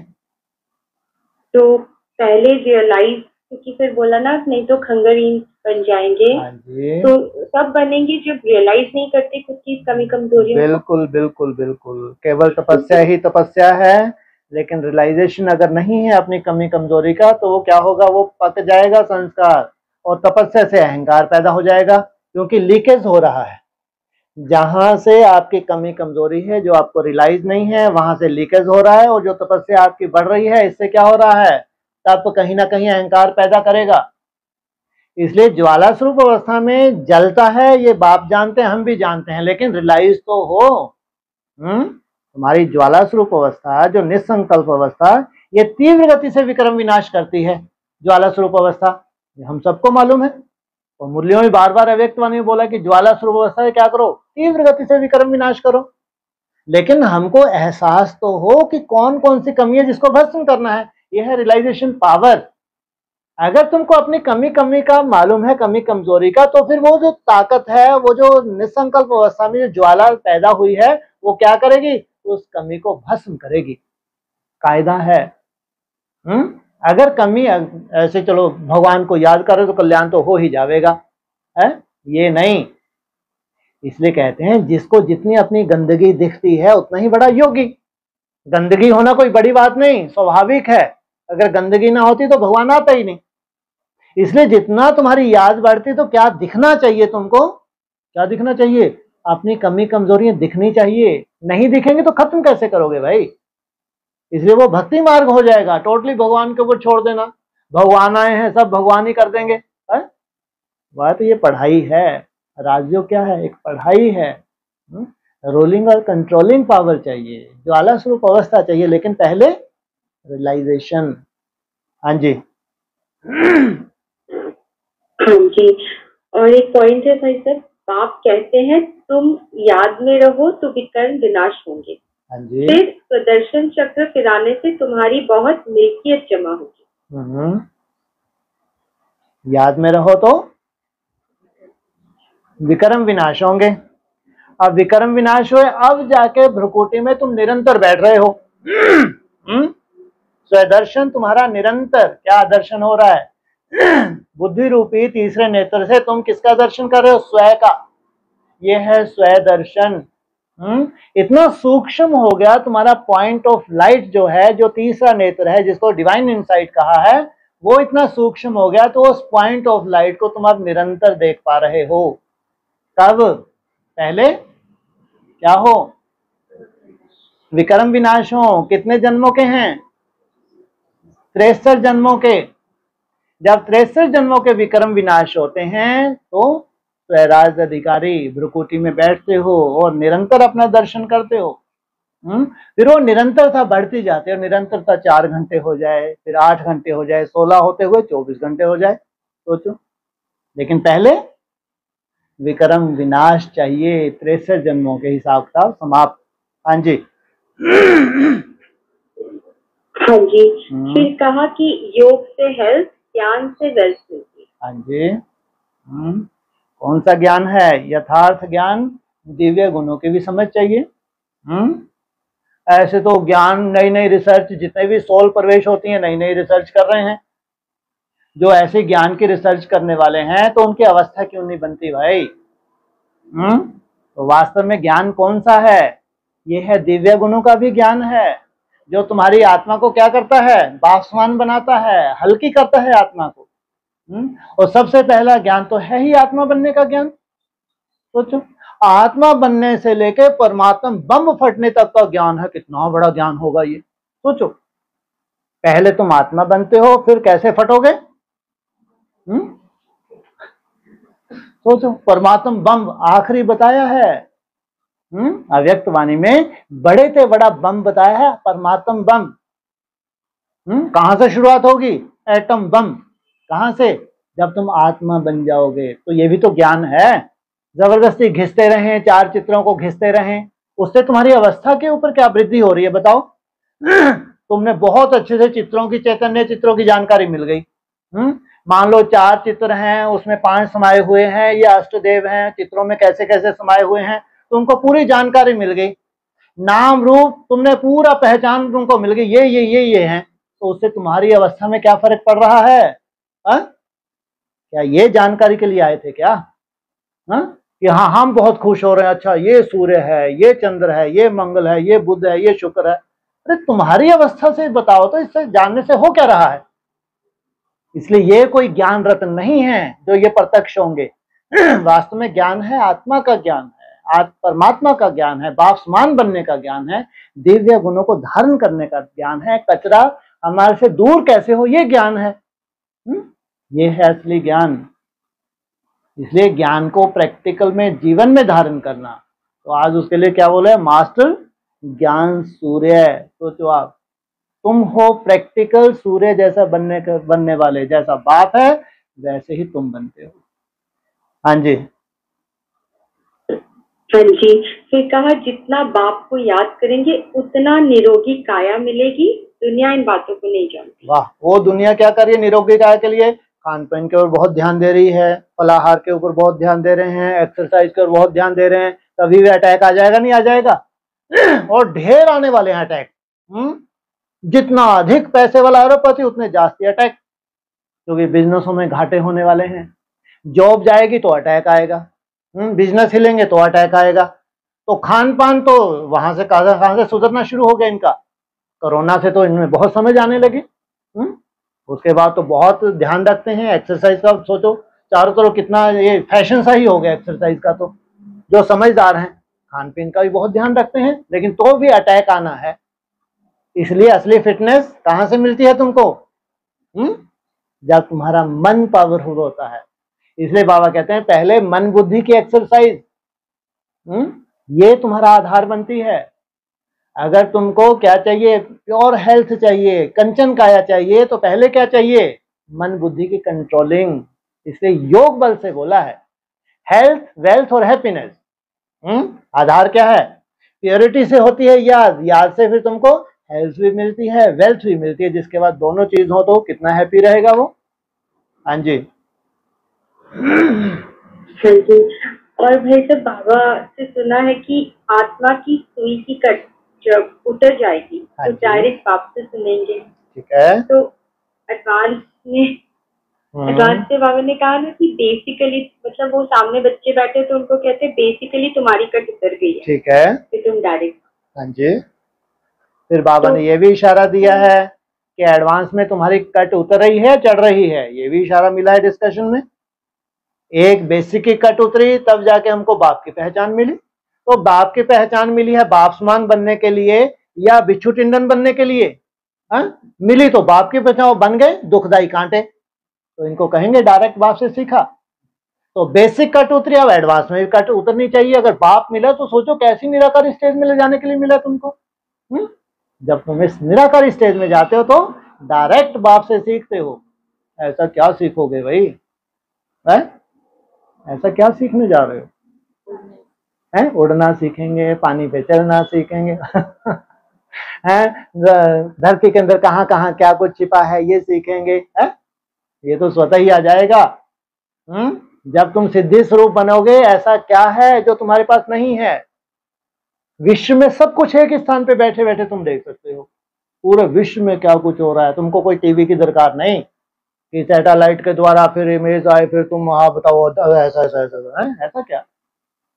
तो पहले रियलाइज, क्योंकि फिर बोला ना नहीं तो खंगरहीन बन जाएंगे। हाँ जी, तो सब बनेंगे जब रियलाइज नहीं करते खुद की कमी कमजोरियों को। बिल्कुल बिल्कुल बिल्कुल। केवल तपस्या ही तपस्या है, लेकिन रियलाइजेशन अगर नहीं है अपनी कमी कमजोरी का, तो वो क्या होगा, वो पक जाएगा संस्कार, और तपस्या से अहंकार पैदा हो जाएगा, क्योंकि लीकेज हो रहा है। जहां से आपकी कमी कमजोरी है, जो आपको रियलाइज नहीं है, वहां से लीकेज हो रहा है, और जो तपस्या आपकी बढ़ रही है, इससे क्या हो रहा है, तब कहीं ना कहीं अहंकार पैदा करेगा। इसलिए ज्वाला स्वरूप अवस्था में जलता है, ये बाप जानते हैं, हम भी जानते हैं, लेकिन रियलाइज तो हो। तुम्हारी ज्वाला स्वरूप अवस्था, जो निसंकल्प अवस्था, ये तीव्र गति से विक्रम विनाश करती है। ज्वाला स्वरूप अवस्था हम सबको मालूम है, और मूल्यों में बार बार अव्यक्त वाणी में बोला कि ज्वाला स्वरूप अवस्था है, क्या करो, तीव्र गति से विक्रम विनाश करो। लेकिन हमको एहसास तो हो कि कौन कौन सी कमी है जिसको भस्म करना है। यह है रियलाइजेशन पावर। अगर तुमको अपनी कमी का मालूम है, कमी कमजोरी का, तो फिर वो जो ताकत है, वो जो निसंकल्प अवस्था में जो ज्वाला पैदा हुई है, वो क्या करेगी, उस कमी को भस्म करेगी। कायदा है। अगर कमी ऐसे, चलो भगवान को याद करो तो कल्याण तो हो ही जाएगा, है ये नहीं। इसलिए कहते हैं जिसको जितनी अपनी गंदगी दिखती है उतना ही बड़ा योगी। गंदगी होना कोई बड़ी बात नहीं, स्वाभाविक है। अगर गंदगी ना होती तो भगवान आता ही नहीं। इसलिए जितना तुम्हारी याद बढ़ती, तो क्या दिखना चाहिए तुमको, क्या दिखना चाहिए, अपनी कमी कमजोरियां दिखनी चाहिए। नहीं दिखेंगे तो खत्म कैसे करोगे भाई। इसलिए वो भक्ति मार्ग हो जाएगा, टोटली भगवान के ऊपर छोड़ देना। भगवान आए हैं, सब भगवान ही कर देंगे, है? वह तो ये पढ़ाई है। राजयोग क्या है, एक पढ़ाई है। रोलिंग और कंट्रोलिंग पावर चाहिए, ज्वाला स्वरूप अवस्था चाहिए, लेकिन पहले रियलाइजेशन। हाँ जी। हाँ जी। और एक पॉइंट है भाई साहब, बाप कहते हैं तुम याद में रहो तो विकर्ण विनाश होंगे। हाँ जी। फिर प्रदर्शन चक्र फिराने से तुम्हारी बहुत मिल्कियत जमा होगी। याद में रहो तो विक्रम विनाश होंगे। अब विक्रम विनाश हुए, अब जाके भ्रुकुटी में तुम निरंतर बैठ रहे हो। स्वदर्शन तुम्हारा निरंतर क्या दर्शन हो रहा है, बुद्धि रूपी तीसरे नेत्र से तुम किसका दर्शन कर रहे हो, स्वयं का। यह है स्वदर्शन। इतना सूक्ष्म हो गया तुम्हारा पॉइंट ऑफ लाइट जो है, जो तीसरा नेत्र है, जिसको डिवाइन इनसाइट कहा है, वो इतना सूक्ष्म हो गया, तो उस पॉइंट ऑफ लाइट को तुम अब निरंतर देख पा रहे हो। कब, पहले क्या हो, विक्रम विनाश हो। कितने जन्मों के हैं, 63 जन्मों के। जब 63 जन्मों के विक्रम विनाश होते हैं, तो स्वराज अधिकारी भ्रुकुटी में बैठते हो और निरंतर अपना दर्शन करते हो। फिर वो निरंतरता बढ़ती जाती है, और निरंतरता 4 घंटे हो जाए, फिर 8 घंटे हो जाए, 16 होते हुए 24 घंटे हो जाए, सोचो। लेकिन पहले विक्रम विनाश चाहिए, 63 जन्मों के हिसाब किताब समाप्त। हाँ जी। हाँ जी। फिर कहा कि योग से हेल्थ, ज्ञान से वेल्थ मिलती है। हाँ जी। कौन सा ज्ञान है, यथार्थ ज्ञान, दिव्य गुणों की भी समझ चाहिए। ऐसे तो ज्ञान, नई नई रिसर्च, जितने भी सोल प्रवेश होती है, नई नई रिसर्च कर रहे हैं। जो ऐसे ज्ञान की रिसर्च करने वाले हैं, तो उनकी अवस्था क्यों नहीं बनती भाई? तो वास्तव में ज्ञान कौन सा है? ये है दिव्य गुणों का भी ज्ञान है, जो तुम्हारी आत्मा को क्या करता है? बाष्पवान बनाता है, हल्की करता है आत्मा को। और सबसे पहला ज्ञान तो है ही आत्मा बनने का ज्ञान। सोचो, आत्मा बनने से लेके परमात्मा बम फटने तक का ज्ञान है, कितना बड़ा ज्ञान होगा ये। सोचो, पहले तुम आत्मा बनते हो, फिर कैसे फटोगे? सोचो, परमात्मा बम आखिरी बताया है, अव्यक्त वाणी में बड़े से बड़ा बम बताया है, परमात्मा बम। कहां से शुरुआत होगी? Atom bomb. कहां से? जब तुम आत्मा बन जाओगे। तो ये भी तो ज्ञान है। जबरदस्ती घिसते रहें, 4 चित्रों को घिसते रहें, उससे तुम्हारी अवस्था के ऊपर क्या वृद्धि हो रही है बताओ? तुमने बहुत अच्छे से चित्रों की, चैतन्य चित्रों की जानकारी मिल गई। मान लो 4 चित्र हैं, उसमें 5 समाये हुए हैं, ये अष्टदेव हैं, चित्रों में कैसे कैसे समाये हुए हैं, तुमको पूरी जानकारी मिल गई। नाम रूप तुमने पूरा पहचान तुमको मिल गई, ये हैं। तो उससे तुम्हारी अवस्था में क्या फर्क पड़ रहा है? क्या ये जानकारी के लिए आए थे क्या? कि हाँ हम बहुत खुश हो रहे हैं, अच्छा ये सूर्य है, ये चंद्र है, ये मंगल है, ये बुध है, ये शुक्र है। अरे तुम्हारी अवस्था से बताओ तो, इससे जानने से हो क्या रहा है? इसलिए ये कोई ज्ञान रत्न नहीं है जो ये प्रत्यक्ष होंगे। वास्तव में ज्ञान है, आत्मा का ज्ञान है, परमात्मा का ज्ञान है, बाष्पमान बनने का ज्ञान है, दिव्य गुणों को धारण करने का ज्ञान है, कचरा हमारे से दूर कैसे हो ये ज्ञान है। ये है असली ज्ञान। इसलिए ज्ञान को प्रैक्टिकल में, जीवन में धारण करना। तो आज उसके लिए क्या बोले? मास्टर ज्ञान सूर्य। सोचो आप, तुम हो प्रैक्टिकल सूर्य जैसा बनने वाले। जैसा बाप है वैसे ही तुम बनते हो। हाँ जी, हाँ जी। फिर कहा, जितना बाप को याद करेंगे उतना निरोगी काया मिलेगी। दुनिया इन बातों को नहीं जानती। वाह, वो दुनिया क्या कर रही है निरोगी काया के लिए? खान पान के ऊपर बहुत ध्यान दे रही है, फलाहार के ऊपर बहुत ध्यान दे रहे हैं, एक्सरसाइज के ऊपर बहुत ध्यान दे रहे हैं। कभी भी अटैक आ जाएगा? नहीं आ जाएगा? और ढेर आने वाले हैं अटैक। जितना अधिक पैसे वाला अरबपति उतने जास्ती अटैक, क्योंकि बिजनेसों में घाटे होने वाले हैं। जॉब जाएगी तो अटैक आएगा, बिजनेस हिलेंगे तो अटैक आएगा। तो खान पान तो वहां से कहां से सुधरना शुरू हो गया इनका? कोरोना से तो इनमें बहुत समझ आने लगी। उसके बाद तो बहुत ध्यान रखते हैं एक्सरसाइज का। सोचो चारों तरफ कितना ये फैशन सा ही हो गया एक्सरसाइज का। तो जो समझदार हैं खान पीन का भी बहुत ध्यान रखते हैं, लेकिन तो भी अटैक आना है। इसलिए असली फिटनेस कहां से मिलती है तुमको? जब तुम्हारा मन पावरफुल होता है। इसलिए बाबा कहते हैं पहले मन बुद्धि की एक्सरसाइज, ये तुम्हारा आधार बनती है। अगर तुमको क्या चाहिए? प्योर हेल्थ चाहिए, कंचन काया चाहिए, तो पहले क्या चाहिए? मन बुद्धि की कंट्रोलिंग। इसलिए योग बल से बोला है हेल्थ, वेल्थ और हैप्पीनेस। आधार क्या है? प्योरिटी से होती है याद, याद से फिर तुमको हेल्थ भी मिलती है, वेल्थ भी मिलती है। जिसके बाद दोनों चीज हो तो कितना हैप्पी रहेगा वो। हाँ जी, हाँ जी। और भाई साहब, बाबा से सुना है कि आत्मा की सुई की कट जब उतर जाएगी तो डायरेक्ट बाप से सुनेंगे। ठीक है। तो एडवांस से बाबा ने कहा ना कि बेसिकली, मतलब वो सामने बच्चे बैठे तो उनको कहते हैं बेसिकली तुम्हारी कट उतर गई है। ठीक है, तो तुम डायरेक्ट। हाँ जी। फिर बाबा ने ये भी इशारा दिया है कि एडवांस में तुम्हारी कट उतर रही है, चढ़ रही है। ये भी इशारा मिला है डिस्कशन में। एक बेसिक की कट उतरी तब जाके हमको बाप की पहचान मिली। तो बाप की पहचान मिली है बापसमान बनने के लिए या बिच्छू टिंडन बनने के लिए? मिली तो बाप की पहचान, बन गए दुखदाई कांटे। तो इनको कहेंगे डायरेक्ट बाप से सीखा। तो बेसिक कट उतरी, अब एडवांस में भी कट उतरनी चाहिए। अगर बाप मिला तो सोचो कैसी निराकार स्टेज में ले जाने के लिए मिला तुमको। जब तुम इस निराकार स्टेज में जाते हो तो डायरेक्ट बाप से सीखते हो। ऐसा क्या सीखोगे भाई? ऐसा क्या सीखने जा रहे हो? उड़ना सीखेंगे, पानी पे चलना सीखेंगे। धरती के अंदर कहाँ कहाँ क्या कुछ छिपा है ये सीखेंगे। ये तो स्वतः ही आ जाएगा। जब तुम सिद्धि स्वरूप बनोगे, ऐसा क्या है जो तुम्हारे पास नहीं है? विश्व में सब कुछ एक स्थान पे बैठे बैठे तुम देख सकते हो। पूरे विश्व में क्या कुछ हो रहा है, तुमको कोई टीवी की दरकार नहीं। कि सैटेलाइट के द्वारा फिर इमेज आए, फिर तुम वहां बताओ ऐसा ऐसा ऐसा है, ऐसा क्या,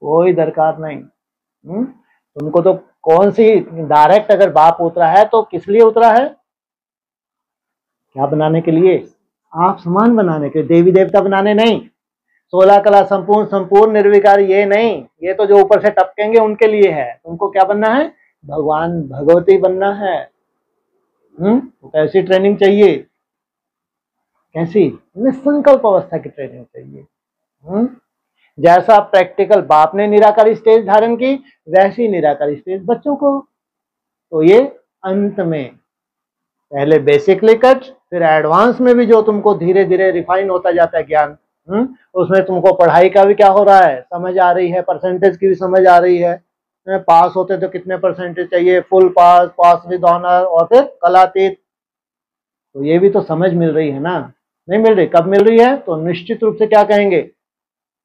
कोई दरकार नहीं। तुमको तो कौन सी डायरेक्ट अगर बाप उतरा है तो किस लिए उतरा है, क्या बनाने के लिए, आप समान बनाने के, देवी देवता बनाने नहीं, 16 कला संपूर्ण संपूर्ण निर्विकार ये नहीं, ये तो जो ऊपर से टपकेंगे उनके लिए है। तुमको क्या बनना है, भगवान भगवती बनना है। तो कैसी ट्रेनिंग चाहिए, कैसी निसंकल्प अवस्था की ट्रेनिंग चाहिए। जैसा प्रैक्टिकल बाप ने निराकारी स्टेज धारण की, वैसी निराकारी स्टेज बच्चों को। तो ये अंत में पहले बेसिकली कट, फिर एडवांस में भी जो तुमको धीरे धीरे रिफाइन होता जाता है ज्ञान, उसमें तुमको पढ़ाई का भी क्या हो रहा है, समझ आ रही है, परसेंटेज की भी समझ आ रही है। पास होते तो कितने परसेंटेज चाहिए, full pass, pass with honour, और फिर कलातीत, तो ये भी तो समझ मिल रही है ना, नहीं मिल रही, कब मिल रही है, तो निश्चित रूप से क्या कहेंगे,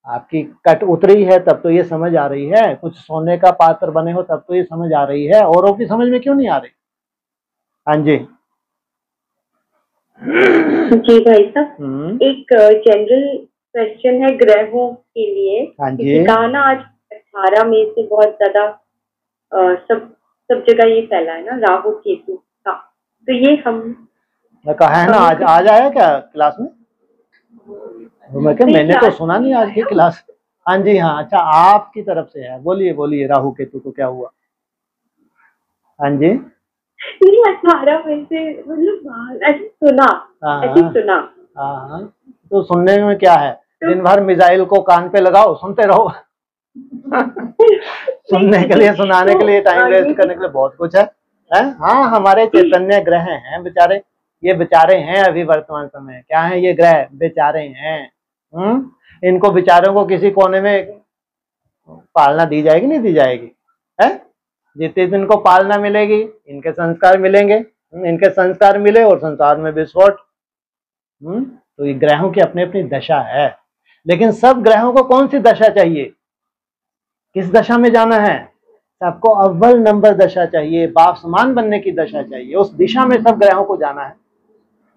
आपकी कट उतरी है तब तो ये समझ आ रही है, कुछ सोने का पात्र बने हो तब तो ये समझ आ रही है, औरों की समझ में क्यों नहीं आ रही। हाँ जी जी भाई साहब, एक जनरल क्वेश्चन है ग्रहों के लिए। हाँ जी, कहा ना आज 18 मई से बहुत ज्यादा सब जगह ये फैला है ना, राहु केतु का, तो ये हम कहा है ना, आज आया क्या क्लास में, मैंने तो सुना नहीं आज की क्लास। हाँ जी हाँ, अच्छा आपकी तरफ से है, बोलिए बोलिए, राहु केतु को क्या हुआ। हाँ जी 18 मई से, मतलब ऐसे सुना। हाँ, तो सुनने में क्या है, दिन भर मिसाइल को कान पे लगाओ, सुनते रहो। सुनने के लिए, सुनाने के लिए, टाइम वेस्ट करने के लिए बहुत कुछ है। हाँ, हमारे चैतन्य ग्रह हैं बेचारे, ये बेचारे हैं अभी वर्तमान समय, क्या है ये ग्रह, बेचारे हैं। इनको बेचारों को किसी कोने में पालना दी जाएगी, नहीं दी जाएगी, है, जितने दिन को पालना मिलेगी, इनके संस्कार मिलेंगे, इनके संस्कार मिले और संसार में विस्फोट। तो ये ग्रहों की अपनी अपनी दशा है, लेकिन सब ग्रहों को कौन सी दशा चाहिए, किस दशा में जाना है, सबको अव्वल नंबर दशा चाहिए, बाप समान बनने की दशा चाहिए, उस दिशा में सब ग्रहों को जाना है।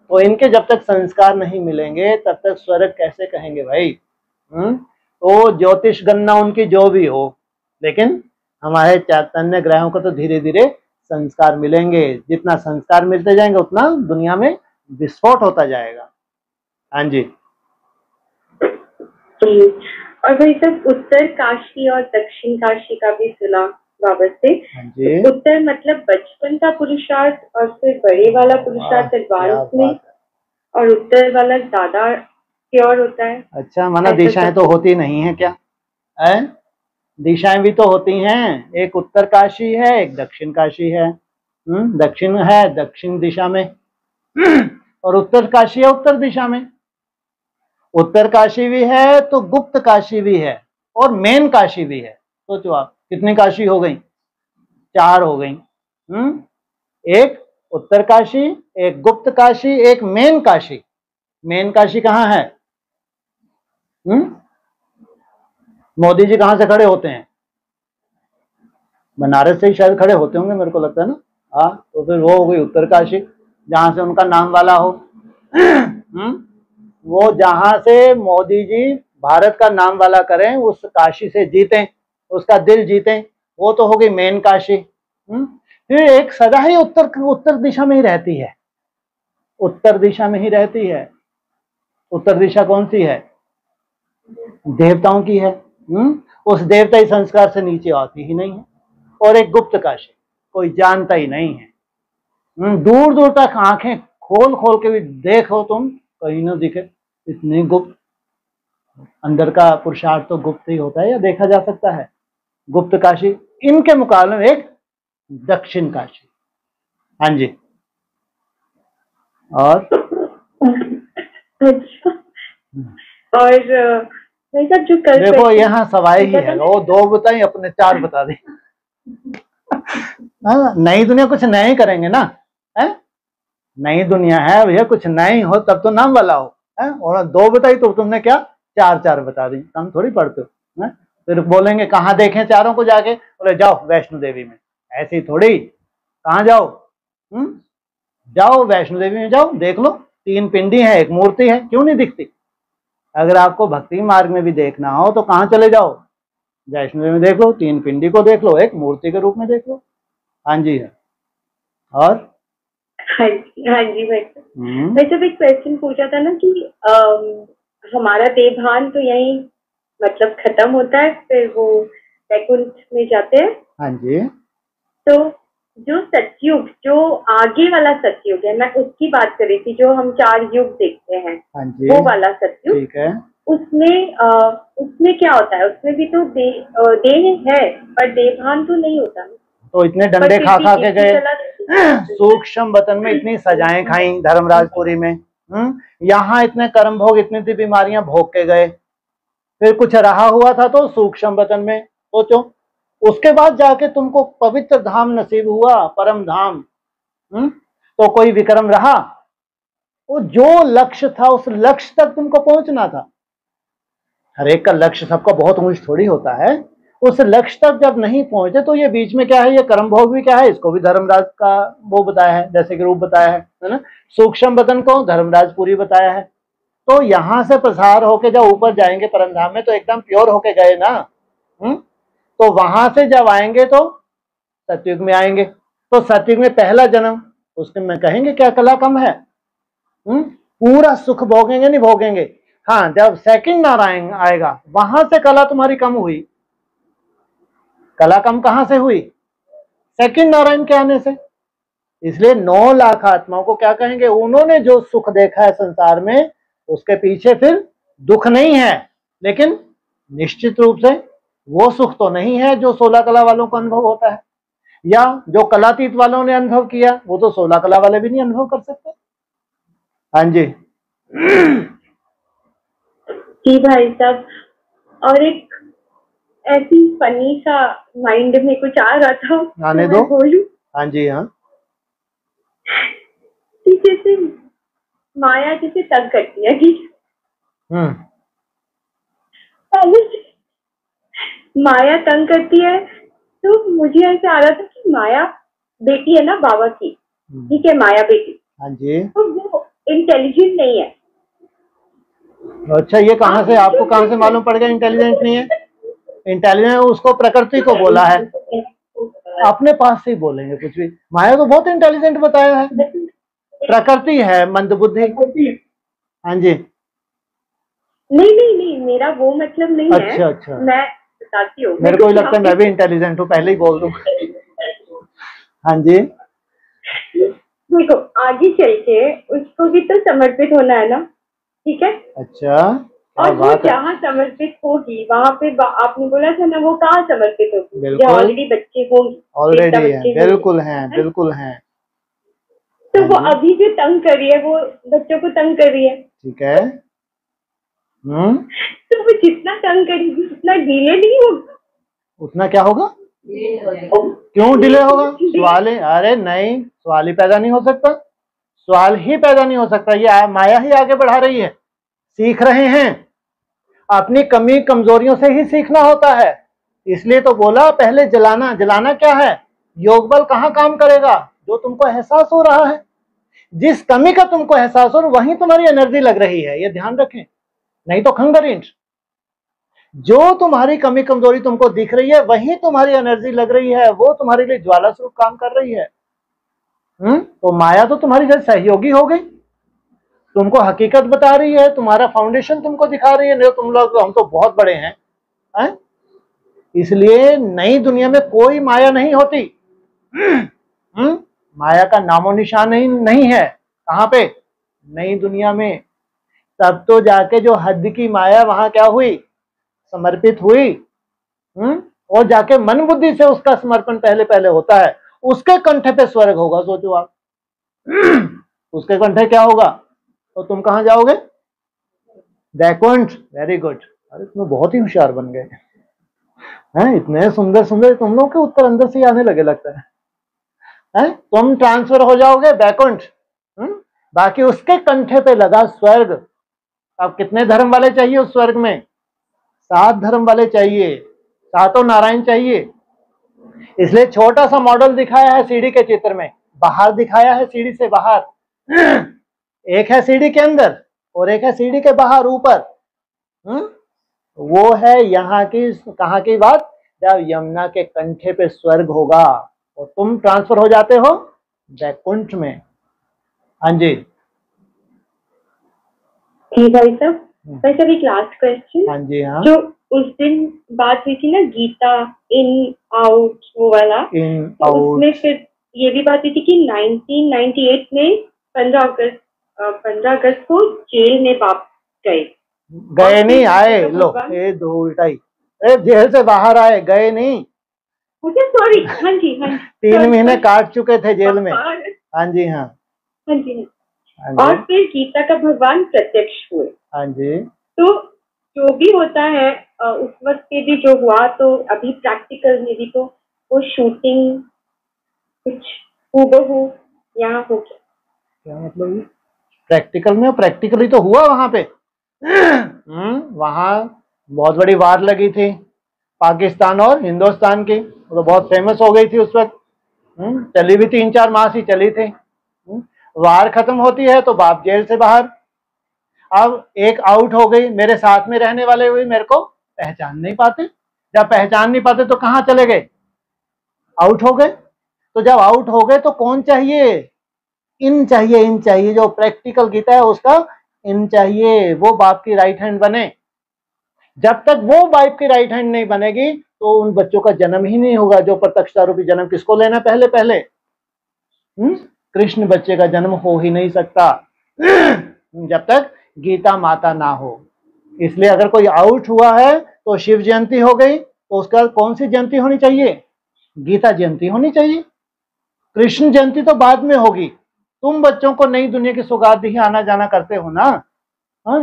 तो इनके जब तक संस्कार नहीं मिलेंगे तब तक स्वर्ग कैसे कहेंगे भाई। तो ज्योतिष गणना उनकी जो भी हो, लेकिन हमारे चैतन्य ग्रहों को तो धीरे धीरे संस्कार मिलेंगे, जितना संस्कार मिलते जाएंगे उतना दुनिया में विस्फोट होता जाएगा। हाँ जी। और भाई साहब, उत्तर काशी और दक्षिण काशी का भी सुना बाबा से। तो उत्तर मतलब बचपन का पुरुषार्थ, और फिर बड़े वाला पुरुषार्थ एडवांस में, और उत्तर वाला ज्यादा प्योर होता है। अच्छा, माना दिशाएं तो होती नहीं है क्या, है? दिशाएं भी तो होती हैं, एक उत्तर काशी है, एक दक्षिण काशी है। दक्षिण है दक्षिण दिशा में, और उत्तर काशी है उत्तर दिशा में। उत्तर काशी भी है तो गुप्त काशी भी है, और मेन काशी भी है। सोचो आप कितनी काशी हो गई, 4 हो गई। एक उत्तर काशी, एक गुप्त काशी, एक मेन काशी। मेन काशी कहाँ है? मोदी जी कहाँ से खड़े होते हैं? बनारस से ही शायद खड़े होते होंगे, मेरे को लगता है ना। हाँ, तो फिर वो हो गई उत्तर काशी, जहां से उनका नाम वाला हो। वो जहां से मोदी जी भारत का नाम वाला करें, उस काशी से जीतें, उसका दिल जीतें, वो तो हो गई मेन काशी। फिर एक सदा ही उत्तर दिशा में ही रहती है, उत्तर दिशा में ही रहती है। उत्तर दिशा कौन सी है? देवताओं की है। उस देवताई संस्कार से नीचे आती ही नहीं है। और एक गुप्त काशी, कोई जानता ही नहीं है। दूर दूर तक आंखें खोल खोल के भी देखो तुम, कहीं ना दिखे, इतनी गुप्त। अंदर का पुरुषार्थ तो गुप्त ही होता है, या देखा जा सकता है। गुप्त काशी, इनके मुकाबले में एक दक्षिण काशी। हाँ जी। और जो कल देखो यहाँ सवाई ही है, वो 2 बताई, अपने 4 बता दी। नई दुनिया कुछ नया ही करेंगे ना, है? नई दुनिया है भैया, कुछ नई हो तब तो नाम वाला हो, है? और 2 बताई तो तुमने क्या 4 बता दी, हम थोड़ी पढ़ते हो। फिर बोलेंगे कहाँ देखें चारों को जाके, बोले जाओ वैष्णो देवी में। ऐसी थोड़ी, कहाँ जाओ? जाओ वैष्णो देवी में, जाओ देख लो, 3 पिंडी है, एक मूर्ति है, क्यों नहीं दिखती? अगर आपको भक्ति मार्ग में भी देखना हो तो कहाँ चले जाओ, वैष्णवी में देख लो, 3 पिंडी को देख लो, एक मूर्ति के रूप में देख लो। हाँ जी है। और हाँ जी भाई साहब, मैं जब एक क्वेश्चन पूछा था ना कि हमारा देवभान तो यही मतलब खत्म होता है, फिर वो वैकुंठ में जाते हैं। हाँ जी। तो जो सतयुग, जो आगे वाला सतयुग है, मैं उसकी बात कर रही थी, जो हम 4 युग देखते हैं। हाँ जी। वो वाला सतयुग, ठीक है। उसमें क्या होता है? उसमें भी तो देह है, पर देवभान तो नहीं होता। तो इतने डंडे खा खा के गए, सूक्ष्म बतन में इतनी सजाएं खाई धर्मराजपुरी में, यहाँ इतने कर्म भोग, इतनी सी बीमारियां भोग के गए, फिर कुछ रहा हुआ था तो सूक्ष्म बतन में। सोचो, उसके बाद जाके तुमको पवित्र धाम नसीब हुआ, परम धाम। तो कोई विक्रम रहा? वो जो लक्ष्य था उस लक्ष्य तक तुमको पहुंचना था। हर एक का लक्ष्य सबका बहुत ऊंच थोड़ी होता है। उस लक्ष्य तक जब नहीं पहुंचे तो ये बीच में क्या है, ये कर्म भोग भी क्या है, इसको भी धर्मराज का वो बताया है, जैसे कि रूप बताया है ना। सूक्ष्म बतन को धर्मराजपुरी बताया है। तो यहां से प्रसार होके जब ऊपर जाएंगे परम धाम में तो एकदम प्योर होके गए ना। तो वहां से जब आएंगे तो सतयुग में आएंगे, तो सतयुग में पहला जन्म, उसके में कहेंगे क्या कला कम है? पूरा सुख भोगेंगे नहीं भोगेंगे। हाँ, जब सेकंड नारायण आएगा वहां से कला तुम्हारी कम हुई। कला कम कहां से हुई? सेकंड नारायण के आने से। इसलिए 9 लाख आत्माओं को क्या कहेंगे? उन्होंने जो सुख देखा है संसार में, उसके पीछे फिर दुख नहीं है, लेकिन निश्चित रूप से वो सुख तो नहीं है जो 16 कला वालों को अनुभव होता है, या जो कलातीत वालों ने अनुभव किया वो तो 16 कला वाले भी नहीं अनुभव कर सकते। हाँ जी। जी भाई साहब, और एक ऐसी फनी सा माइंड में कुछ आ रहा था, आने दो। बोलूं? हाँ जी। हाँ, जैसे माया जैसे तंग करती है कि माया तंग करती है, तो मुझे ऐसे आ रहा था कि माया बेटी है ना बाबा की, ठीक है, माया बेटी। हाँ जी। तो वो इंटेलिजेंट नहीं है। अच्छा, ये कहाँ से आपको कहाँ से मालूम पड़ गया इंटेलिजेंट नहीं है? इंटेलिजेंट उसको प्रकृति को बोला है, अपने पास से ही बोलेंगे कुछ भी। माया तो बहुत इंटेलिजेंट बताया है, प्रकृति है मंदबुद्धि। हाँ जी। नहीं, मेरा वो मतलब नहीं है। अच्छा अच्छा, मैं बताती हूँ। मेरे को लगता है मैं भी इंटेलिजेंट हूँ, पहले ही बोल दूं। हाँ जी। देखो, आगे चल के उसको भी तो समर्पित होना है ना, ठीक है? अच्छा, और वो जहाँ समर्पित होगी वहाँ पे आपने बोला था ना, वो कहाँ समर्पित होगी? जहाँ ऑलरेडी बच्चे होंगे, ऑलरेडी है, बिल्कुल है, बिल्कुल है। तो वो अभी जो तंग कर रही है, वो बच्चों को तंग कर रही है, ठीक है। तो वो जितना तंग करेगी उतना डिले नहीं होगा। उतना क्या होगा? क्यों डिले होगा? सवाल है। अरे नहीं, सवाल ही पैदा नहीं हो सकता, सवाल ही पैदा नहीं हो सकता। ये माया ही आगे बढ़ा रही है। सीख रहे हैं, अपनी कमी कमजोरियों से ही सीखना होता है। इसलिए तो बोला पहले जलाना। जलाना क्या है? योग बल कहाँ काम करेगा? जो तुमको एहसास हो रहा है, जिस कमी का तुमको एहसास हो वहीं तुम्हारी एनर्जी लग रही है, ये ध्यान रखें। नहीं तो खंगरिंट, जो तुम्हारी कमी कमजोरी तुमको दिख रही है वहीं तुम्हारी एनर्जी लग रही है, वो तुम्हारे लिए ज्वाला स्वरूप काम कर रही है। तो माया तो तुम्हारी जैसे सहयोगी हो गई, तुमको हकीकत बता रही है, तुम्हारा फाउंडेशन तुमको दिखा रही है। नहीं तुम लोग, हम तो बहुत बड़े हैं, हैं? इसलिए नई दुनिया में कोई माया नहीं होती। माया का नामो निशान नहीं है। कहाँ पे? नई दुनिया में। तब तो जाके जो हद की माया वहां क्या हुई? समर्पित हुई। और जाके मन बुद्धि से उसका समर्पण पहले पहले होता है, उसके कंठे पे स्वर्ग होगा। सोचो आप, उसके कंठे क्या होगा? तो तुम कहां जाओगे? वैकुंठ। Very good. अरे तुम बहुत ही होशियार बन गए हैं, इतने सुंदर सुंदर तुम लोग के उत्तर अंदर से आने लगे लगता है। तुम ट्रांसफर हो जाओगे वैकुंठ। बाकी उसके कंठे पे लगा स्वर्ग। अब कितने धर्म वाले चाहिए उस स्वर्ग में? 7 धर्म वाले चाहिए, 7 नारायण चाहिए। इसलिए छोटा सा मॉडल दिखाया है सीढ़ी के चित्र में, बाहर दिखाया है सीढ़ी से बाहर। एक है सीढ़ी के अंदर और एक है सीढ़ी के बाहर ऊपर। वो है यहाँ की, कहाँ की बात, जब यमुना के कंठे पे स्वर्ग होगा और तुम ट्रांसफर हो जाते हो वैकुंठ में। हाँ जी ठीक है सर। भाई साहब एक लास्ट क्वेश्चन। हाँ जी हाँ। जो उस दिन बात हुई थी ना गीता इन आउट वो वाला, इन तो आउट, उसमें फिर ये भी बात हुई थी कि 1998 में 15 अगस्त को जेल में वापस गए नहीं आए। लो ये दो उल्टाई, जेल से बाहर आए, गए नहीं। सॉरी। हाँ जी हाँ जी 3 महीने काट चुके थे जेल में। हाँ जी हाँ। हाँ जी हाँ। और फिर गीता का भगवान प्रत्यक्ष हुए। हाँ जी। तो जो भी होता है उस वक्त पे भी जो हुआ, तो अभी प्रैक्टिकल में भी तो वो शूटिंग कुछ हूबहू यहाँ हो गया। क्या मतलब? प्रैक्टिकल में, प्रैक्टिकली तो हुआ वहां पे। वहां बहुत बड़ी वार लगी थी पाकिस्तान और हिंदुस्तान की, तो बहुत फेमस हो गई थी उस वक्त। चली भी 3-4 माह ही चली थी। वार खत्म होती है तो बाप जेल से बाहर। अब एक आउट हो गई, मेरे साथ में रहने वाले हुए मेरे को पहचान नहीं पाते। जब पहचान नहीं पाते तो कहाँ चले गए? आउट हो गए। तो जब आउट हो गए तो कौन चाहिए? इन चाहिए, इन चाहिए। जो प्रैक्टिकल गीता है उसका इन चाहिए, वो बाप की राइट हैंड बने। जब तक वो बाप की राइट हैंड नहीं बनेगी तो उन बच्चों का जन्म ही नहीं होगा। जो प्रत्यक्षता रूपी जन्म किसको लेना पहले पहले? कृष्ण बच्चे का जन्म हो ही नहीं सकता जब तक गीता माता ना हो। इसलिए अगर कोई आउट हुआ है तो शिव जयंती हो गई, तो उसका कौन सी जयंती होनी चाहिए? गीता जयंती होनी चाहिए। कृष्ण जयंती तो बाद में होगी। तुम बच्चों को नई दुनिया की सौगात ही आना जाना करते हो ना।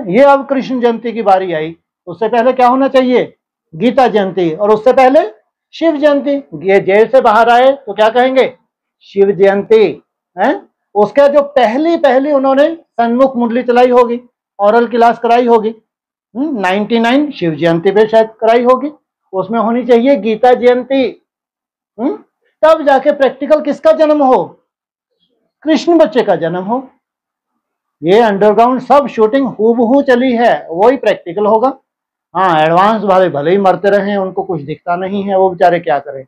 ये अब कृष्ण जयंती की बारी आई, उससे पहले क्या होना चाहिए? गीता जयंती। और उससे पहले शिव जयंती। ये जेल से बाहर आए तो क्या कहेंगे? शिव जयंती है। उसके जो पहली पहली उन्होंने सन्मुख मुरली चलाई होगी, ओरल क्लास कराई होगी, 99 शिव जयंती पे शायद कराई होगी, उसमें होनी चाहिए गीता जयंती। तब जाके प्रैक्टिकल किसका जन्म हो? कृष्ण बच्चे का जन्म हो। ये अंडरग्राउंड सब शूटिंग हूबहू चली है, वही प्रैक्टिकल होगा। हाँ एडवांस वाले भले ही मरते रहे, उनको कुछ दिखता नहीं है, वो बेचारे क्या करें।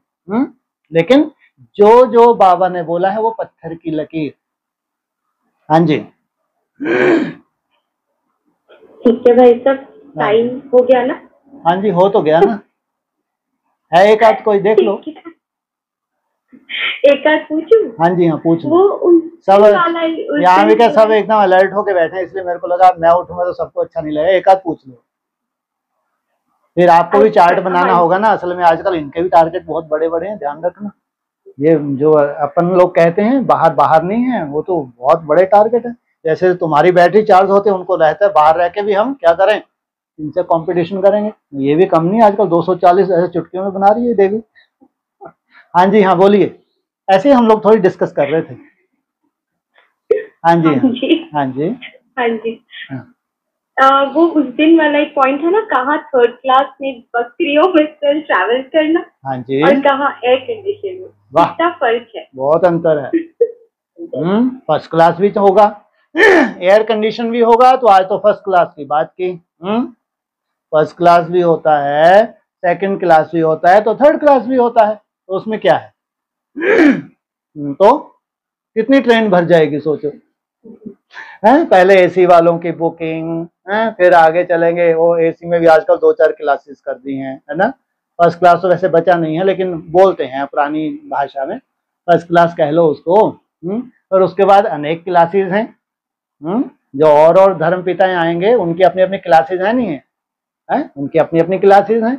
लेकिन जो जो बाबा ने बोला है वो पत्थर की लकीर। हाँ जी ठीक है भाई साहब, टाइम हो गया ना? हाँ जी हो तो गया ना। है एक आध कोई देख लो। एक आध पूछूं? हाँ जी हाँ पूछ लो। वो सब यहाँ भी क्या सब एकदम अलर्ट होके बैठे हैं, इसलिए मेरे को लगा मैं उठूंगा तो सबको अच्छा नहीं लगेगा। एक आध पूछ लो, फिर आपको भी चार्ट बनाना होगा ना। असल में आजकल इनके भी टारगेट बहुत बड़े बड़े हैं, ध्यान रखना। ये जो अपन लोग कहते हैं बाहर बाहर नहीं है, वो तो बहुत बड़े टारगेट है। जैसे तुम्हारी बैटरी चार्ज होते उनको रहता है बाहर रह के भी हम क्या करें, इनसे कंपटीशन करेंगे। ये भी कम नहीं, आजकल 240 ऐसे चुटकियों में बना रही है देवी। हाँ जी हाँ बोलिए। ऐसे ही हम लोग थोड़ी डिस्कस कर रहे थे। हाँ जी हाँ जी हाँ जी। वो उस दिन वाला एक पॉइंट है ना, कहाँ थर्ड क्लास में बकरियों में ट्रैवल करना। हाँ जी। और कहाँ एयर कंडीशन में, कितना फर्क है? बहुत अंतर है। फर्स्ट क्लास भी तो होगा, एयर कंडीशन भी होगा। तो आज तो फर्स्ट क्लास की बात की। फर्स्ट क्लास भी होता है, सेकंड क्लास भी होता है, तो थर्ड क्लास भी होता है। तो उसमें क्या है? तो कितनी ट्रेन भर जाएगी सोचो। पहले एसी वालों की बुकिंग, फिर आगे चलेंगे। वो एसी में भी आजकल 2-4 क्लासेस कर दी हैं, है ना। फर्स्ट क्लास तो वैसे बचा नहीं है, लेकिन बोलते हैं पुरानी भाषा में फर्स्ट क्लास कह लो उसको। और उसके बाद अनेक क्लासेस हैं। जो और धर्म पिताएं आएंगे उनकी अपनी अपनी क्लासेस है, नहीं है? उनकी अपनी अपनी क्लासेस हैं।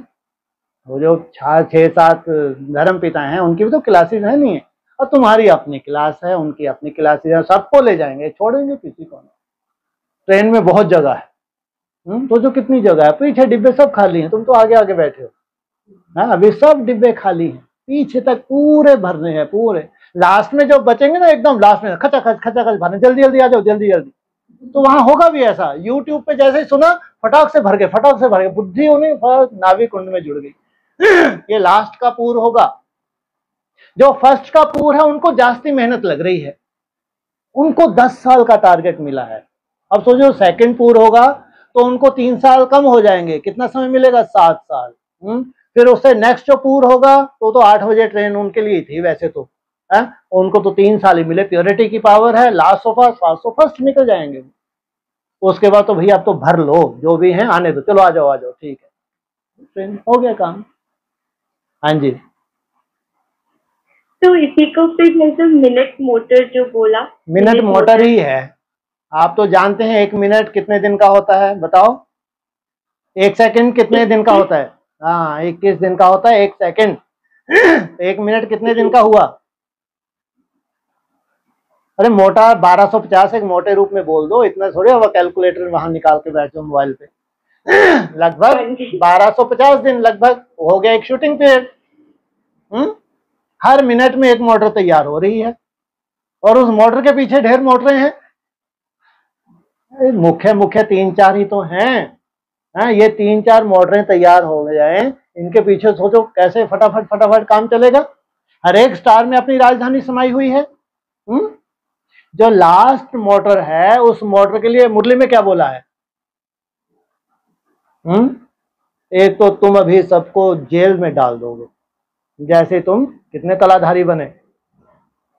वो जो 6-7 धर्म पिताएं हैं उनकी भी तो क्लासेस है, नहीं है? और तुम्हारी अपनी क्लास है, उनकी अपनी क्लासेस है। सबको ले जाएंगे, छोड़ेंगे किसी को नहीं। ट्रेन में बहुत जगह है। तो जो कितनी जगह है, पीछे डिब्बे सब खाली हैं, तुम तो आगे आगे बैठे हो। हाँ अभी सब डिब्बे खाली हैं, पीछे तक पूरे भरने हैं पूरे। लास्ट में जो बचेंगे ना, एकदम लास्ट में खचाखच खचाखच भरने, जल्दी जल्दी आ जाओ जल्दी जल्दी। तो वहां होगा भी ऐसा। यूट्यूब पे जैसे ही सुना फटाक से भर गए, फटाक से भर गए। बुद्धि उन्हें नाभि कुंड में जुड़ गई। ये लास्ट का पूर होगा। जो फर्स्ट का पूर है उनको जास्ती मेहनत लग रही है, उनको 10 साल का टारगेट मिला है। अब सोचो सेकंड पूर होगा तो उनको 3 साल कम हो जाएंगे, कितना समय मिलेगा? 7 साल। फिर उससे नेक्स्ट जो पूर होगा तो 8 बजे ट्रेन उनके लिए थी वैसे तो है, उनको तो 3 साल ही मिले। प्योरिटी की पावर है, लास्ट ऑफ फर्स्ट निकल जाएंगे। उसके बाद तो भैया अब तो भर लो, जो भी है आने दो, चलो आ जाओ ठीक है, ट्रेन हो गया काम। हाँ जी। तो इसी को फिर मिनट मोटर जो बोला, मिनट मोटर ही है। आप तो जानते हैं 1 मिनट कितने दिन का होता है, बताओ? 1 सेकंड कितने दिन का होता है? हाँ, 21 दिन का होता है 1 सेकंड। 1 मिनट कितने दिन का हुआ? अरे मोटा 1250 एक मोटे रूप में बोल दो, इतना थोड़ी अब कैलकुलेटर वहां निकाल के बैठो मोबाइल पे। लगभग 1250 दिन लगभग हो गया एक शूटिंग पीरियड। हर मिनट में एक मोटर तैयार हो रही है और उस मोटर के पीछे ढेर मोटरें हैं। मुख्य 3-4 ही तो हैं। हाँ, ये 3-4 मोटरें तैयार हो जाए, इनके पीछे सोचो कैसे फटाफट काम चलेगा। हर एक स्टार में अपनी राजधानी समाई हुई है। जो लास्ट मोटर है उस मोटर के लिए मुरली में क्या बोला है? एक तो तुम अभी सबको जेल में डाल दोगे, जैसे तुम कितने कलाधारी बने?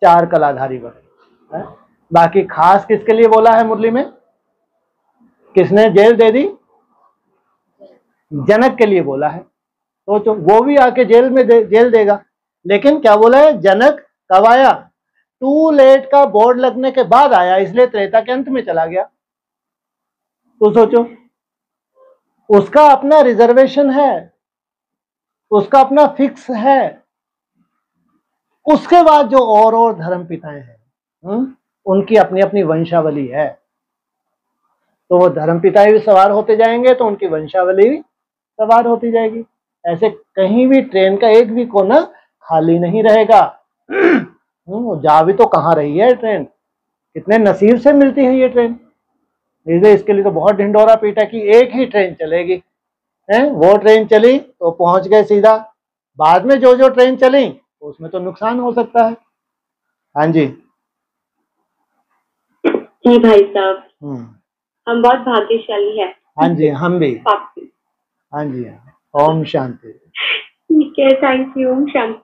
4 कलाधारी बने है? बाकी खास किसके लिए बोला है मुरली में? किसने जेल दे दी? जनक के लिए बोला है। तो वो भी आके जेल में जेल देगा। लेकिन क्या बोला है? जनक कब आया? टू लेट का बोर्ड लगने के बाद आया, इसलिए त्रेता के अंत में चला गया। तो सोचो, उसका अपना रिजर्वेशन है, उसका अपना फिक्स है। उसके बाद जो और धर्म पिताएं हैं, उनकी अपनी अपनी वंशावली है। तो वो धर्म पिताएं भी सवार होते जाएंगे तो उनकी वंशावली भी सवार होती जाएगी। ऐसे कहीं भी ट्रेन का एक भी कोना खाली नहीं रहेगा। जा भी तो कहाँ रही है ट्रेन, कितने नसीब से मिलती है ये ट्रेन। इसके लिए तो बहुत ढिंडोरा पीटा कि एक ही ट्रेन चलेगी है। वो ट्रेन चली तो पहुंच गए सीधा, बाद में जो ट्रेन चली उसमें तो नुकसान हो सकता है। हाँ जी। जी भाई साहब, हम बहुत भाग्यशाली हैं। हाँ जी, हम भी। हाँ जी, ओम शांति। ठीक है, थैंक यू, ओम शांति।